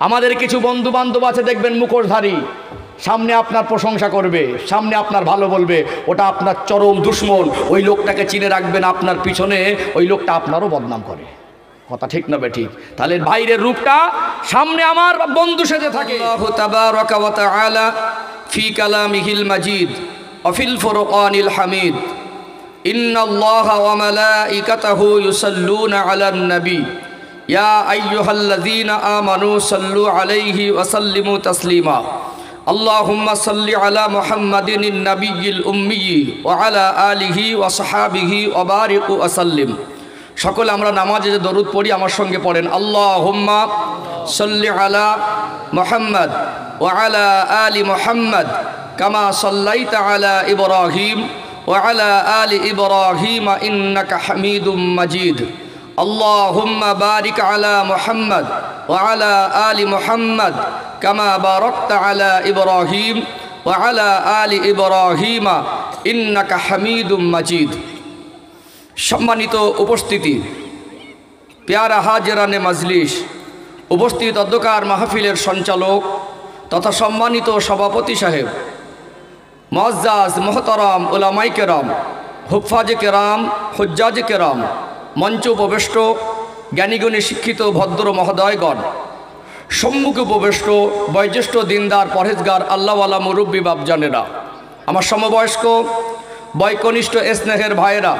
আমাদের কিছু বন্ধু বান্ধব আছে দেখবেন মুখোশধারী, সামনে আপনার প্রশংসা করবে, সামনে আপনার ভালো বলবে, ওটা আপনার চরম দুশ্মন। ওই লোকটাকে চিনে রাখবেন, আপনার পিছনে ওই লোকটা আপনারও বদনাম করে। কথা ঠিক না বেঠিক? তাহলে বাইরের রূপটা সামনে আমার বন্ধু সেজে থাকে। আল্লাহু তাবারাকা ওয়া তাআলা ফি কালামিহিল মাজিদ ওয়া ফিল ফুরকানিল হামিদ ইন্নাল্লাহা ওয়া মালাইকাতাহু ইউসাল্লুনা আলান নবী ইয়া আইয়ুহাল্লাযীনা আমানু সাল্লু আলাইহি ওয়া সাল্লিমু তাসলিমা আল্লাহুম্মা সাল্লি আলা মুহাম্মাদিন নাবিয়্যিল উম্মি ওয়া আলা আলিহি ওয়া সাহাবিহি ওয়া বারিক ওয়া সাল্লিম। সকলে আমরা নামাজে যে দরুদ পড়ি আমার সঙ্গে পড়েন, আল্লাহুম্মা সাল্লি আলা মুহাম্মাদ ওয়া আলা আলি মুহাম্মাদ কামা সাল্লাইতা আলা ইব্রাহিম ওয়া আলা আলি ইব্রাহিম ইন্নাকা হামিদুম মাজিদ। আল্লাহুম্মা বারিক আলা মুহাম্মাদ ওয়া আলা আলি মুহাম্মাদ কামা বারাকতা আলা ইব্রাহিম ওয়া আলা আলি ইব্রাহিম ইন্নাকা হামিদুম মাজিদ। সম্মানিত উপস্থিতি, প্যারা হাজরানে মাজলিস, উপস্থিত অধ্যকার মাহফিলের সঞ্চালক তথা সম্মানিত সভাপতি সাহেব, মুআজ্জাজ মোহতারাম উলামায়ে কেরাম, হুফাজে কেরাম, হুজ্জাজে কেরাম, মঞ্চ উপবেষ্ট জ্ঞানীগুণী শিক্ষিত ভদ্র মহোদয়গণ, সম্মুখে উপবেষ্ট বয়োজ্যেষ্ঠ দিনদার পরহেজগার আল্লাহওয়ালা মুরব্বী বাপজানেরা, আমার সমবয়স্ক বয়কনিষ্ঠ স্নেহের ভাইয়েরা,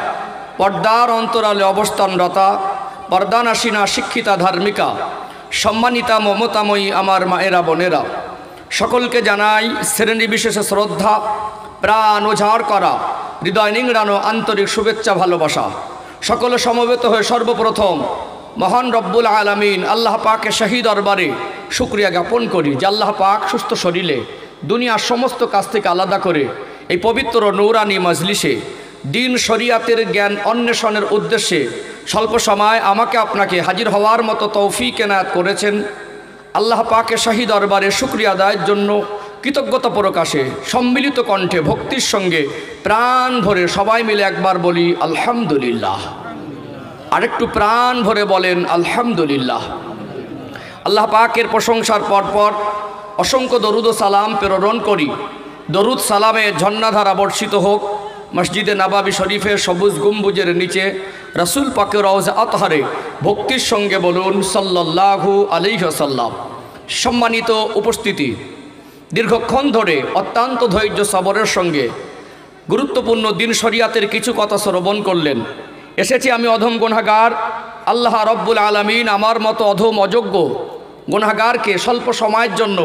পর্দার অন্তরালে অবস্থানরতা পর্দানাসীনা শিক্ষিতা ধার্মিকা, সম্মানিতা মমতাময়ী আমার মায়েরা বোনেরা, সকলকে জানাই শ্রেণী বিশেষে শ্রদ্ধা, প্রাণ উজাড় করা, হৃদয় নিংড়ানো আন্তরিক শুভেচ্ছা ভালোবাসা। সকলে সমবেত হয়ে সর্বপ্রথম মহান রব্বুল আলামিন আল্লাহ পাকের শাহী দরবারে শুকরিয়া জ্ঞাপন করি যে আল্লাহ পাক সুস্থ শরীরে দুনিয়ার সমস্ত কাজ থেকে আলাদা করে এই পবিত্র নূরানি মজলিসে দিন শরিয়াতের জ্ঞান অন্বেষণের উদ্দেশ্যে স্বল্প সময় আমাকে আপনাকে হাজির হওয়ার মতো তৌফিক এনায়েত করেছেন। আল্লাহ পাকের শাহী দরবারে শুকরিয়া আদায়ের জন্য কৃতজ্ঞতা প্রকাশে সম্মিলিত কণ্ঠে ভক্তির সঙ্গে প্রাণ ভরে সবাই মিলে একবার বলি আলহামদুলিল্লাহ। আরেকটু প্রাণ ভরে বলেন আলহামদুলিল্লাহ। আল্লাহ পাকের প্রশংসার পরপর অসংখ্য দরুদ ও সালাম প্রেরণ করি। দরুদ সালামে ঝর্ণাধারা বর্ষিত হোক মসজিদে নববী শরীফের সবুজ গম্বুজের নিচে রাসূল পাকের রওজা আতহারে ভক্তির সঙ্গে বলুন সাল্লাল্লাহু আলাইহি ওয়াসাল্লাম। সম্মানিত উপস্থিতি, দীর্ঘক্ষণ ধরে অত্যন্ত ধৈর্য সবরের সঙ্গে গুরুত্বপূর্ণ দিন শরিয়াতের কিছু কথা শ্রবণ করলেন। এসেছি আমি অধম গুনাহগার, আল্লাহ রব্বুল আলামিন আমার মতো অধম অযোগ্য গুনাহগারকে স্বল্প সময়ের জন্য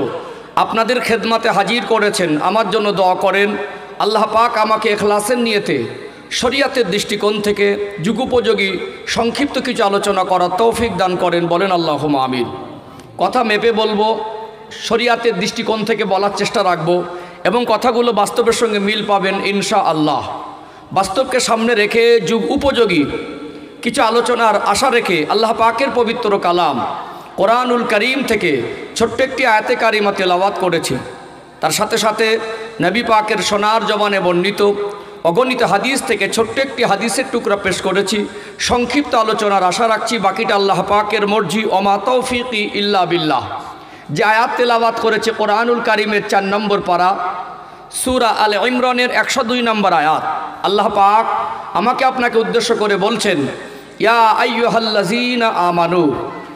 আপনাদের খেদমতে হাজির করেছেন। আমার জন্য দোয়া করেন আল্লাহ পাক আমাকে ইখলাসের নিয়তে শরিয়াতের দৃষ্টিকোণ থেকে যুগোপযোগী সংক্ষিপ্ত কিছু আলোচনা করার তৌফিক দান করেন, বলেন আল্লাহুম্মা আমিন। কথা মেপে বলবো, শরিয়াতের দৃষ্টিকোণ থেকে বলার চেষ্টা রাখব এবং কথাগুলো বাস্তবের সঙ্গে মিল পাবেন ইনশাআল্লাহ। বাস্তবকে সামনে রেখে যুগ উপযোগী কিছু আলোচনার আশা রেখে আল্লাহ পাকের পবিত্র কালাম কোরআনুল করিম থেকে ছোট্ট একটি আয়াতে কারিমা তেলাওয়াত করেছি। তার সাথে সাথে নবী পাকের সোনার জবানে বর্ণিত অগণিত হাদিস থেকে ছোট্ট একটি হাদিসের টুকরা পেশ করেছি। সংক্ষিপ্ত আলোচনার আশা রাখছি, বাকিটা আল্লাহ পাকের মর্জি, ওমা তৌফিকি ইল্লা বিল্লাহ। যে আয়াত তেলাওয়াত করেছে কোরআনুল কারিমের 4 নম্বর পারা সূরা আলে ইমরানের 102 নম্বর আয়াত। আল্লাহ পাক আমাকে আপনাকে উদ্দেশ্য করে বলছেন, ইয়া আইয়ুহাল্লাযীনা আমানু,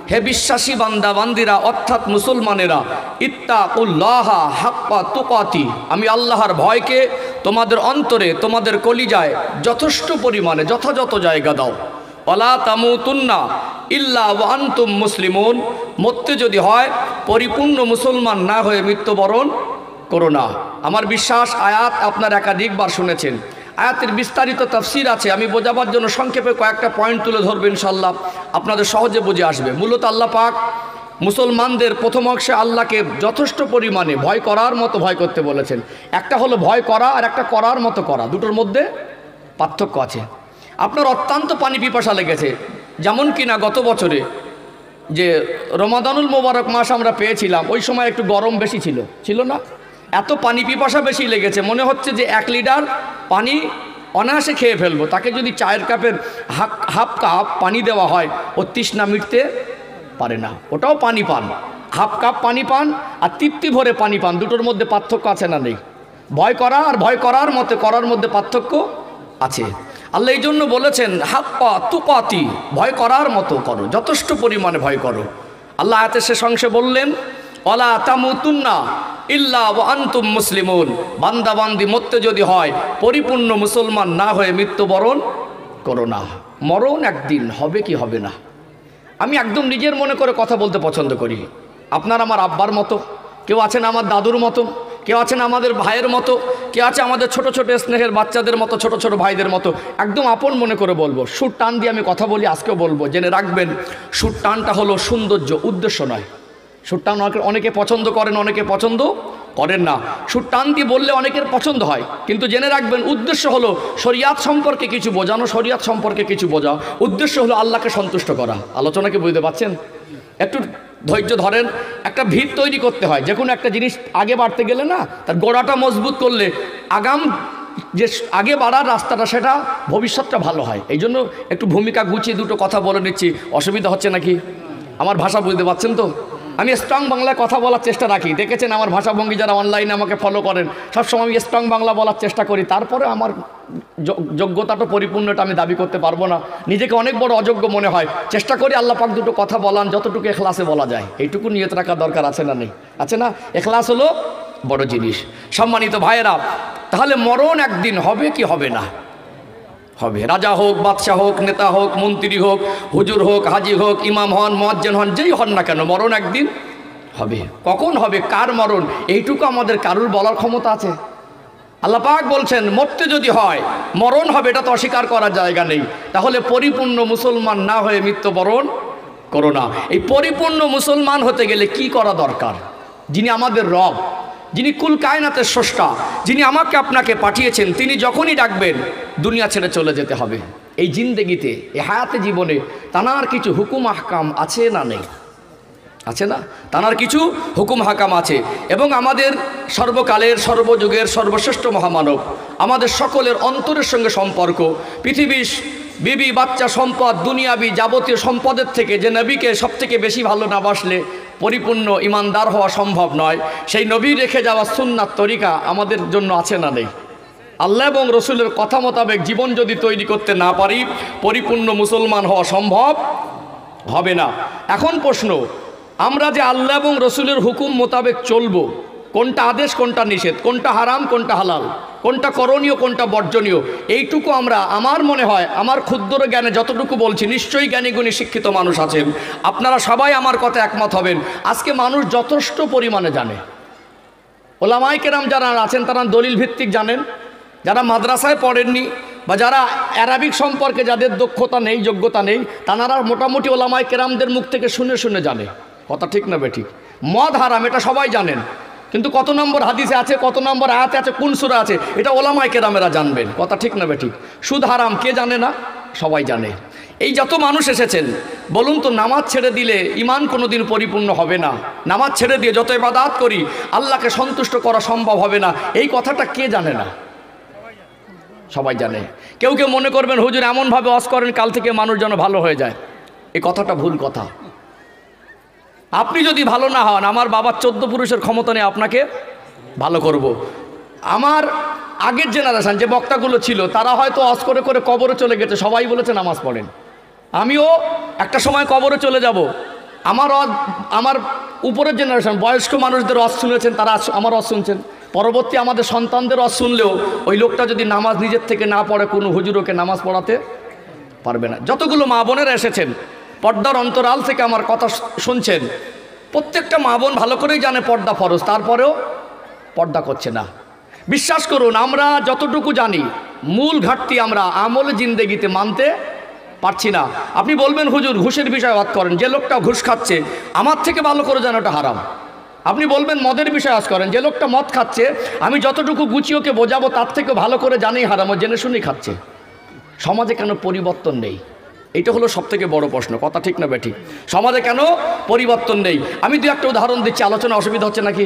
হে বিশ্বাসী বান্দা বান্দিরা অর্থাৎ মুসলমানেরা, ইত্তাকুল্লাহা হাক্কা তুকাতি, আমি আল্লাহর ভয়কে তোমাদের অন্তরে তোমাদের কলিজায় যথেষ্ট পরিমাণে যথাযথ জায়গা দাও। ওয়ালা তামুতুন্না ইল্লা ওয়া আনতুম মুসলিমুন, মরতে যদি হয় পরিপূর্ণ মুসলমান না হয়ে মৃত্যুবরণ করো না। আমার বিশ্বাস আয়াত আপনার একাধিকবার শুনেছেন। আয়াতের বিস্তারিত তাফসীর আছে, আমি বোঝাবার জন্য সংক্ষেপে কয়েকটা পয়েন্ট তুলে ধরবো, ইনশাআল্লাহ আপনাদের সহজে বুঝে আসবে। মূলত আল্লাহ পাক মুসলমানদের প্রথম অংশে আল্লাহকে যথেষ্ট পরিমাণে ভয় করার মতো ভয় করতে বলেছেন। একটা হলো ভয় করা আর একটা করার মতো করা, দুটোর মধ্যে পার্থক্য আছে। আপনার অত্যন্ত পানি পিপাসা লেগেছে, যেমন কিনা গত বছরে যে রমাদানুল মোবারক মাস আমরা পেয়েছিলাম, ওই সময় একটু গরম বেশি ছিল না? এত পানি পিপাসা বেশি লেগেছে, মনে হচ্ছে যে 1 লিটার পানি অনায়াসে খেয়ে ফেলবো। তাকে যদি চায়ের কাপের হাফ কাপ পানি দেওয়া হয়, ও তৃষ্ণা মিটতে পারে না, ওটাও পানি পান। হাফ কাপ পানি পান আর তৃপ্তি ভরে পানি পান, দুটোর মধ্যে পার্থক্য আছে না নেই? ভয় করা আর ভয় করার মতে করার মধ্যে পার্থক্য আছে। আল্লাহ এই জন্য বলেছেন হাক্কা তুকাতি, ভয় করার মতো করো, যথেষ্ট পরিমাণে ভয় করো। আল্লাহ আয়াতের শেষ অংশে বললেন ওয়ালা তামুতুন্না ইল্লা ওয়া আনতুম মুসলিমুন, বান্দাবান্দি মরতে যদি হয় পরিপূর্ণ মুসলমান না হয়ে মৃত্যুবরণ করো না। মরণ একদিন হবে কি হবে না। আমি একদম নিজের মনে করে কথা বলতে পছন্দ করি। আপনার আমার আব্বার মতো, কেউ আছেন আমার দাদুর মতো, কেউ আছেন আমাদের ভাইয়ের মতো, কেউ আছে আমাদের ছোট ছোট স্নেহের বাচ্চাদের মতো, ছোট ছোট ভাইদের মতো। একদম আপন মনে করে বলবো, সুর টান দিয়ে আমি কথা বলি, আজকেও বলবো, জেনে রাখবেন সুর টানটা হলো সৌন্দর্য, উদ্দেশ্য নয়। সুর টান অনেকে পছন্দ করেন, অনেকে পছন্দ করেন না। সুর টান দিয়ে বললে অনেকের পছন্দ হয়, কিন্তু জেনে রাখবেন উদ্দেশ্য হলো শরিয়াত সম্পর্কে কিছু বোঝানো, শরিয়াত সম্পর্কে কিছু বোঝা, উদ্দেশ্য হলো আল্লাহকে সন্তুষ্ট করা। আলোচনাকে বুঝতে পারছেন? একটু ধৈর্য ধরেন। একটা ভিত তৈরি করতে হয়, যে কোনো একটা জিনিস আগে বাড়তে গেলে না, তার গোড়াটা মজবুত করলে আগাম যে আগে বাড়ার রাস্তাটা সেটা ভবিষ্যৎটা ভালো হয়। এই জন্য একটু ভূমিকা গুছিয়ে দুটো কথা বলে নিচ্ছি, অসুবিধা হচ্ছে নাকি? আমার ভাষা বুঝতে পারছেন তো? আমি স্ট্রং বাংলায় কথা বলার চেষ্টা রাখি, দেখেছেন আমার ভাষাভঙ্গি যারা অনলাইনে আমাকে ফলো করেন সবসময় আমি স্ট্রং বাংলা বলার চেষ্টা করি। তারপরে আমার যোগ্যতাটা পরিপূর্ণটা আমি দাবি করতে পারবো না, নিজেকে অনেক বড় অযোগ্য মনে হয়। চেষ্টা করি আল্লাহ পাক দুটো কথা বলান যতটুকু এখলাসে বলা যায়, এইটুকু নিয়ত রাখা দরকার আছে না নেই? আছে না? এখলাস হলো বড় জিনিস। সম্মানিত ভাইয়েরা, তাহলে মরণ একদিন হবে কি হবে না? হবে। রাজা হোক, বাদশাহ হোক, নেতা হোক, মন্ত্রী হোক, হুজুর হোক, হাজি হোক, ইমাম হন, মুয়াজ্জিন হন, যেই হন না কেন, মরণ একদিন হবে। কখন হবে, কার মরণ, এইটুকু আমাদের কারুর বলার ক্ষমতা আছে? আল্লাহ পাক বলছেন মরতে যদি হয় মরণ হবে, এটা তো অস্বীকার করার জায়গা নেই। তাহলে পরিপূর্ণ মুসলমান না হয়ে মৃত্যুবরণ করো না। এই পরিপূর্ণ মুসলমান হতে গেলে কি করা দরকার? যিনি আমাদের রব, যিনি কুল কায়নাতের স্রষ্টা, যিনি আমাকে আপনাকে পাঠিয়েছেন, তিনি যখনই ডাকবেন দুনিয়া ছেড়ে চলে যেতে হবে। এই জিন্দেগিতে, এই হায়াতে জীবনে তানার কিছু হুকুম আহকাম আছে না নেই? আছে না? তানার কিছু হুকুম হাকাম আছে। এবং আমাদের সর্বকালের, সর্বযুগের সর্বশ্রেষ্ঠ মহামানব, আমাদের সকলের অন্তরের সঙ্গে সম্পর্ক, পৃথিবীর বিবি বাচ্চা সম্পদ দুনিয়াবি যাবতীয় সম্পদের থেকে যে নবীকে সবথেকে বেশি ভালো না বাসলে পরিপূর্ণ ইমানদার হওয়া সম্ভব নয়, সেই নবী রেখে যাওয়া সুন্নাত তরিকা আমাদের জন্য আছে না নেই? আল্লাহ এবং রসুলের কথা মোতাবেক জীবন যদি তৈরি করতে না পারি পরিপূর্ণ মুসলমান হওয়া সম্ভব হবে না। এখন প্রশ্ন, আমরা যে আল্লাহ এবং রসুলের হুকুম মোতাবেক চলবো, কোনটা আদেশ কোনটা নিষেধ, কোনটা হারাম কোনটা হালাল, কোনটা করণীয় কোনটা বর্জনীয়, এইটুকু আমরা, আমার মনে হয় আমার ক্ষুদ্র জ্ঞানে যতটুকু বলছি, নিশ্চয়ই জ্ঞানী গুণী শিক্ষিত মানুষ আছেন, আপনারা সবাই আমার কথা একমত হবেন, আজকে মানুষ যথেষ্ট পরিমাণে জানে। ওলামায়ে কেরাম যারা আছেন তারা দলিল ভিত্তিক জানেন, যারা মাদ্রাসায় পড়েননি বা যারা অ্যারাবিক সম্পর্কে যাদের দক্ষতা নেই, যোগ্যতা নেই, তারা মোটামুটি ওলামায়ে কেরামদের মুখ থেকে শুনে শুনে জানে। কথা ঠিক না বেঠিক? মদ হারাম এটা সবাই জানেন, কিন্তু কত নম্বর হাদিসে আছে, কত নম্বর আয়াতে আছে, কোন সূরা আছে, এটা ওলামায়ে কেরামেরা জানবেন। কথা ঠিক না বেঠিক? সুদ হারাম কে জানে না? সবাই জানে। এই যত মানুষ এসেছেন, বলুন তো নামাজ ছেড়ে দিলে ইমান কোনোদিন পরিপূর্ণ হবে না, নামাজ ছেড়ে দিয়ে যত ইবাদত করি আল্লাহকে সন্তুষ্ট করা সম্ভব হবে না, এই কথাটা কে জানে না? সবাই জানে। কেউ কেউ মনে করবেন হুজুর এমনভাবে ওয়াজ করেন কাল থেকে মানুষ যেন ভালো হয়ে যায়, এই কথাটা ভুল কথা। আপনি যদি ভালো না হন, আমার বাবার 14 পুরুষের ক্ষমতা নেই আপনাকে ভালো করব। আমার আগের জেনারেশন যে বক্তাগুলো ছিল তারা হয়তো ওয়াজ করে করে কবরে চলে গেছে, সবাই বলেছে নামাজ পড়েন। আমিও একটা সময় কবরে চলে যাব। আমার উপরের জেনারেশন বয়স্ক মানুষদের ওয়াজ শুনেছেন, তারা আমার ওয়াজ শুনছেন। পরবর্তী আমাদের সন্তানদের ওয়াজ শুনলেও ওই লোকটা যদি নামাজ নিজের থেকে না পড়ে, কোনো হুজুরকে নামাজ পড়াতে পারবে না। যতগুলো মা বোনেরা এসেছেন পর্দার অন্তরাল থেকে আমার কথা শুনছেন, প্রত্যেকটা মা বোন ভালো করেই জানে পর্দা ফরজ, তারপরেও পর্দা করছে না। বিশ্বাস করুন, আমরা যতটুকু জানি মূল ঘাটতি আমরা আমল জিন্দেগিতে মানতে পারছি না। আপনি বলবেন হুজুর ঘুষের বিষয়ে ওয়াজ করেন, যে লোকটা ঘুষ খাচ্ছে আমার থেকে ভালো করে জানে ওটা হারাম। আপনি বলবেন মদের বিষয়ে ওয়াজ করেন, যে লোকটা মদ খাচ্ছে আমি যতটুকু গুছিয়ে ওকে বোঝাবো তার থেকে ভালো করে জানি হারাম, ও জেনে শুনেই খাচ্ছে। সমাজে কেন পরিবর্তন নেই? এটা হলো সবথেকে বড় প্রশ্ন। কথা ঠিক না বেঠিক? সমাজে কেন পরিবর্তন নেই? আমি দু একটা উদাহরণ দিচ্ছি, আলোচনা অসুবিধা হচ্ছে নাকি?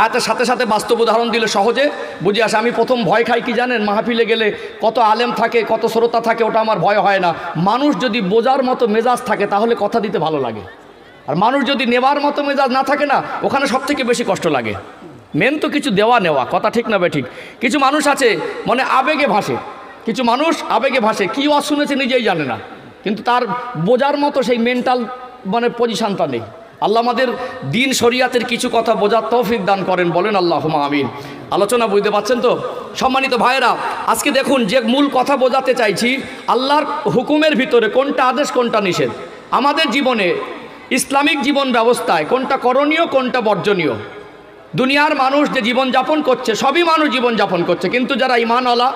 আয়াতের সাথে সাথে বাস্তব উদাহরণ দিলে সহজে বুঝে আসে। আমি প্রথম ভয় খাই কি জানেন? মাহফিলে গেলে কত আলেম থাকে, কত শ্রোতা থাকে, ওটা আমার ভয় হয় না। মানুষ যদি বোঝার মতো মেজাজ থাকে তাহলে কথা দিতে ভালো লাগে। আর মানুষ যদি নেওয়ার মতো মেজাজ না থাকে না, ওখানে সব থেকে বেশি কষ্ট লাগে। মেন তো কিছু দেওয়া নেওয়া, কথা ঠিক না বে ঠিক। কিছু মানুষ আছে মানে আবেগে ভাসে, কিছু মানুষ আবেগে ভাসে, কী ওয়াজ শুনেছে নিজেই জানে না, কিন্তু তার বোঝার মতো সেই মেন্টাল মানে পজিশনটা নেই। আল্লাহ আমাদের দিন শরিয়াতের কিছু কথা বোঝার তৌফিক দান করেন, বলেন আল্লাহুম্মা আমিন। আলোচনা বুঝতে পারছেন তো সম্মানিত ভাইরা? আজকে দেখুন যে মূল কথা বোঝাতে চাইছি, আল্লাহর হুকুমের ভিতরে কোনটা আদেশ কোনটা নিষেধ, আমাদের জীবনে ইসলামিক জীবন ব্যবস্থায় কোনটা করণীয় কোনটা বর্জনীয়। দুনিয়ার মানুষ যে জীবনযাপন করছে, সবই মানুষ জীবনযাপন করছে, কিন্তু যারা ঈমানওয়ালা,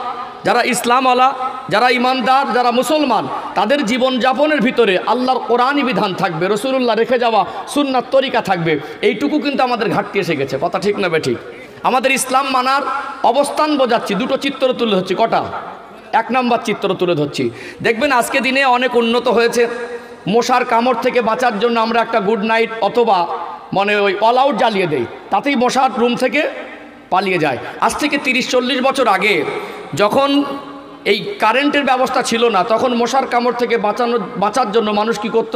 যারা ইসলামওয়ালা, যারা ঈমানদার, যারা মুসলমান, তাদের জীবনযাপনের ভিতরে আল্লাহর কোরআনী বিধান থাকবে, রসুলুল্লাহ রেখে যাওয়া সুন্নাত তরিকা থাকবে। এইটুকু কিন্তু আমাদের ঘাটতি এসে গেছে, কথা ঠিক না বে ঠিক? আমাদের ইসলাম মানার অবস্থান বোঝাচ্ছি, দুটো চিত্র তুলে ধরছি। কটা? এক নম্বর চিত্র তুলে ধরছি। দেখবেন আজকে দিনে অনেক উন্নত হয়েছে। মশার কামড় থেকে বাঁচার জন্য আমরা একটা গুড নাইট অথবা মানে ওই অল আউট জ্বালিয়ে দেই, তাতেই মশার রুম থেকে পালিয়ে যায়। আজ থেকে 30-40 বছর আগে যখন এই কারেন্টের ব্যবস্থা ছিল না, তখন মশার কামড় থেকে বাঁচার জন্য মানুষ কি করত?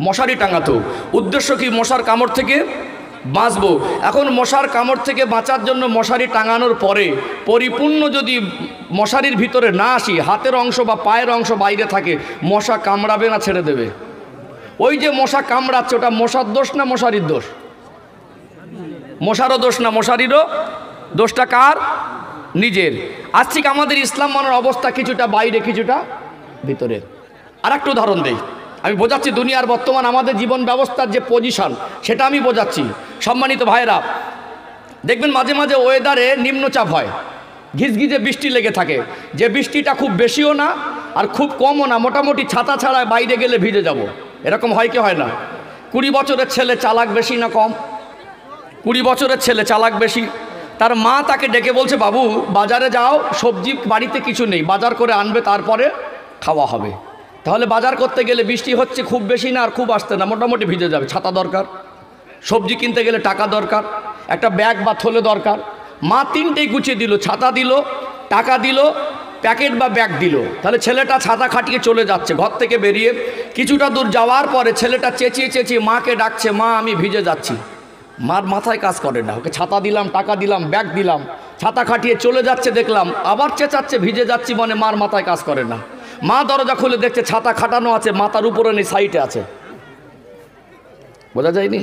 মশারি টাঙাতো। উদ্দেশ্য কি? মশার কামড় থেকে বাঁচবো। এখন মশার কামড় থেকে বাঁচার জন্য মশারি টাঙানোর পরে পরিপূর্ণ যদি মশারির ভিতরে না আসি, হাতের অংশ বা পায়ের অংশ বাইরে থাকে, মশা কামড়াবে না ছেড়ে দেবে? ওই যে মশা কামড়াচ্ছে, ওটা মশার দোষ না মশারির দোষ? মশারও দোষ না মশারিরও? দোষটা কার? নিজের। আজ থেকে আমাদের ইসলাম মানার অবস্থা কিছুটা বাইরে কিছুটা ভিতরে। আর একটা উদাহরণ দেই, আমি বোঝাচ্ছি দুনিয়ার বর্তমান আমাদের জীবন ব্যবস্থার যে পজিশন সেটা আমি বোঝাচ্ছি। সম্মানিত ভাইরা, দেখবেন মাঝে মাঝে ওয়েদারে নিম্নচাপ হয়, ঘিসঘিসে বৃষ্টি লেগে থাকে, যে বৃষ্টিটা খুব বেশিও না আর খুব কমও না, মোটামুটি ছাতা ছাড়া বাইরে গেলে ভিজে যাব, এরকম হয় কি হয় না? 20 বছরের ছেলে চালাক বেশি না কম? 20 বছরের ছেলে চালাক বেশি। তার মা তাকে ডেকে বলছে, বাবু বাজারে যাও, সবজি বাড়িতে কিছু নেই, বাজার করে আনবে, তারপরে খাওয়া হবে। তাহলে বাজার করতে গেলে বৃষ্টি হচ্ছে খুব বেশি না আর খুব আসতে না, মোটামুটি ভিজে যাবে, ছাতা দরকার। সবজি কিনতে গেলে টাকা দরকার, একটা ব্যাগ বা থলে দরকার। মা তিনটেই গুছিয়ে দিল, ছাতা দিল, টাকা দিল, প্যাকেট বা ব্যাগ দিল। তাহলে ছেলেটা ছাতা খাটিয়ে চলে যাচ্ছে। ঘর থেকে বেরিয়ে কিছুটা দূর যাওয়ার পরে ছেলেটা চেঁচিয়ে চেঁচিয়ে মাকে ডাকছে, মা আমি ভিজে যাচ্ছি। মার মাথায় কাজ করে না, ওকে ছাতা দিলাম, টাকা দিলাম, ব্যাগ দিলাম, ছাতা খাটিয়ে চলে যাচ্ছে, দেখলাম আবার চেঁচাচ্ছে ভিজে যাচ্ছি, মানে মার মাথায় কাজ করে না। মা দরজা খুলে দেখছে ছাতা খাটানো আছে, মাথার উপরে নেই, সাইডে আছে। বোঝা যায়নি?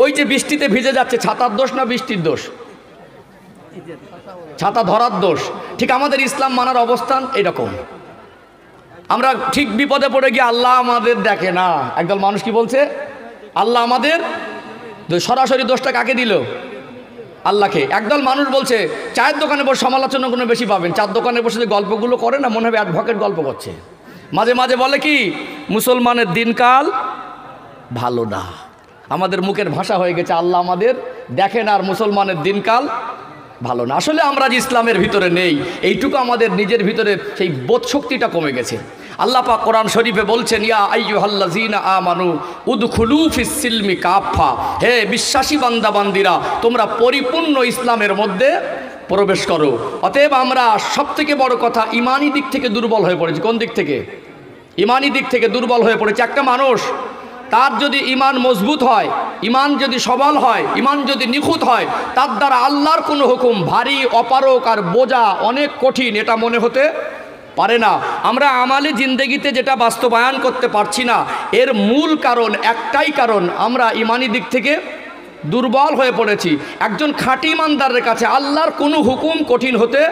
ওই যে বৃষ্টিতে ভিজে যাচ্ছে, ছাতার দোষ না বৃষ্টির দোষ? ছাতা ধরার দোষ। ঠিক আমাদের ইসলাম মানার অবস্থান এরকম। আমরা ঠিক বিপদে পড়ে গিয়ে আল্লাহ আমাদের দেখে না। একদল মানুষ কি বলছে? আল্লাহ আমাদের, সরাসরি দোষটা কাকে দিল? আল্লাহকে। একদল মানুষ বলছে চায়ের দোকানে বসে সমালোচনাগুলো বেশি পাবেন, চার দোকানে বসে যে গল্পগুলো করে না, মনে হবে অ্যাডভোকেট গল্প করছে। মাঝে মাঝে বলে কি, মুসলমানের দিনকাল ভালো না। আমাদের মুখের ভাষা হয়ে গেছে আল্লাহ আমাদের দেখেন আর মুসলমানের দিনকাল ভালো না। আসলে আমরা যে ইসলামের ভিতরে নেই, এইটুকু আমাদের নিজের ভিতরে সেই বোধ শক্তিটা কমে গেছে। আল্লাহ পাক কোরআন শরীফে বলছেন, ইয়া আইয়ুহাল্লাযীনা আমানু উদখুলু ফিস সিলমি কাফা, হে বিশ্বাসী বান্দা বান্দিরা, তোমরা পরিপূর্ণ ইসলামের মধ্যে প্রবেশ করো। অতএব আমরা সবথেকে বড় কথা ইমানি দিক থেকে দুর্বল হয়ে পড়েছি। কোন দিক থেকে? ইমানি দিক থেকে দুর্বল হয়ে পড়েছে। একটা মানুষ তার যদি ইমান মজবুত হয়, ইমান যদি সবল হয়, ইমান যদি নিখুঁত হয়, তার দ্বারা আল্লাহর কোনো হুকুম ভারী, অপারক আর বোঝা, অনেক কঠিন, এটা মনে হতে পারে না। আমরা আমালি জিন্দেগিতে যেটা বাস্তবায়ন করতে পারছি না, এর মূল কারণ একটাই কারণ, আমরা ইমানি দিক থেকে দুর্বল হয়ে পড়েছি। একজন খাঁটি ইমানদারের কাছে আল্লাহর কোনো হুকুম কঠিন হতে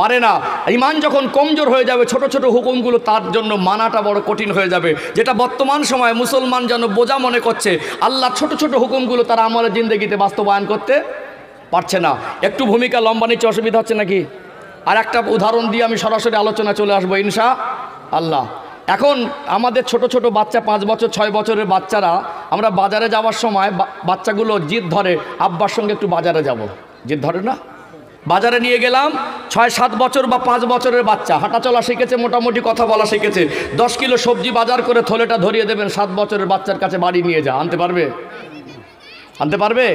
পারে না। ইমান যখন কমজোর হয়ে যাবে, ছোট ছোট হুকুমগুলো তার জন্য মানাটা বড় কঠিন হয়ে যাবে। যেটা বর্তমান সময়ে মুসলমান যেন বোঝা মনে করছে, আল্লাহ ছোট ছোট হুকুমগুলো তারা আমলের জিন্দেগিতে বাস্তবায়ন করতে পারছে না। একটু ভূমিকা লম্বা নিচ্ছে, অসুবিধা হচ্ছে নাকি? আর একটা উদাহরণ দিয়ে আমি সরাসরি আলোচনা চলে আসবো ইনশাআল্লাহ। এখন আমাদের ছোট ছোট বাচ্চা, 5 বছর 6 বছরের বাচ্চারা, আমরা বাজারে যাওয়ার সময় বাচ্চাগুলো জিদ ধরে, আব্বার সঙ্গে একটু বাজারে যাব, জিদ ধরে না? বাজারে নিয়ে গেলাম, 6-7 বছর বা 5 বছরের বাচ্চা, হাঁটাচলা শিখেছে, মোটামুটি কথা বলা শিখেছে। 10 কিলো সবজি বাজার করে থলেটা ধরিয়ে দেবেন 7 বছরের বাচ্চার কাছে, বাড়ি নিয়ে যা, আনতে পারবে? আনতে পারবে?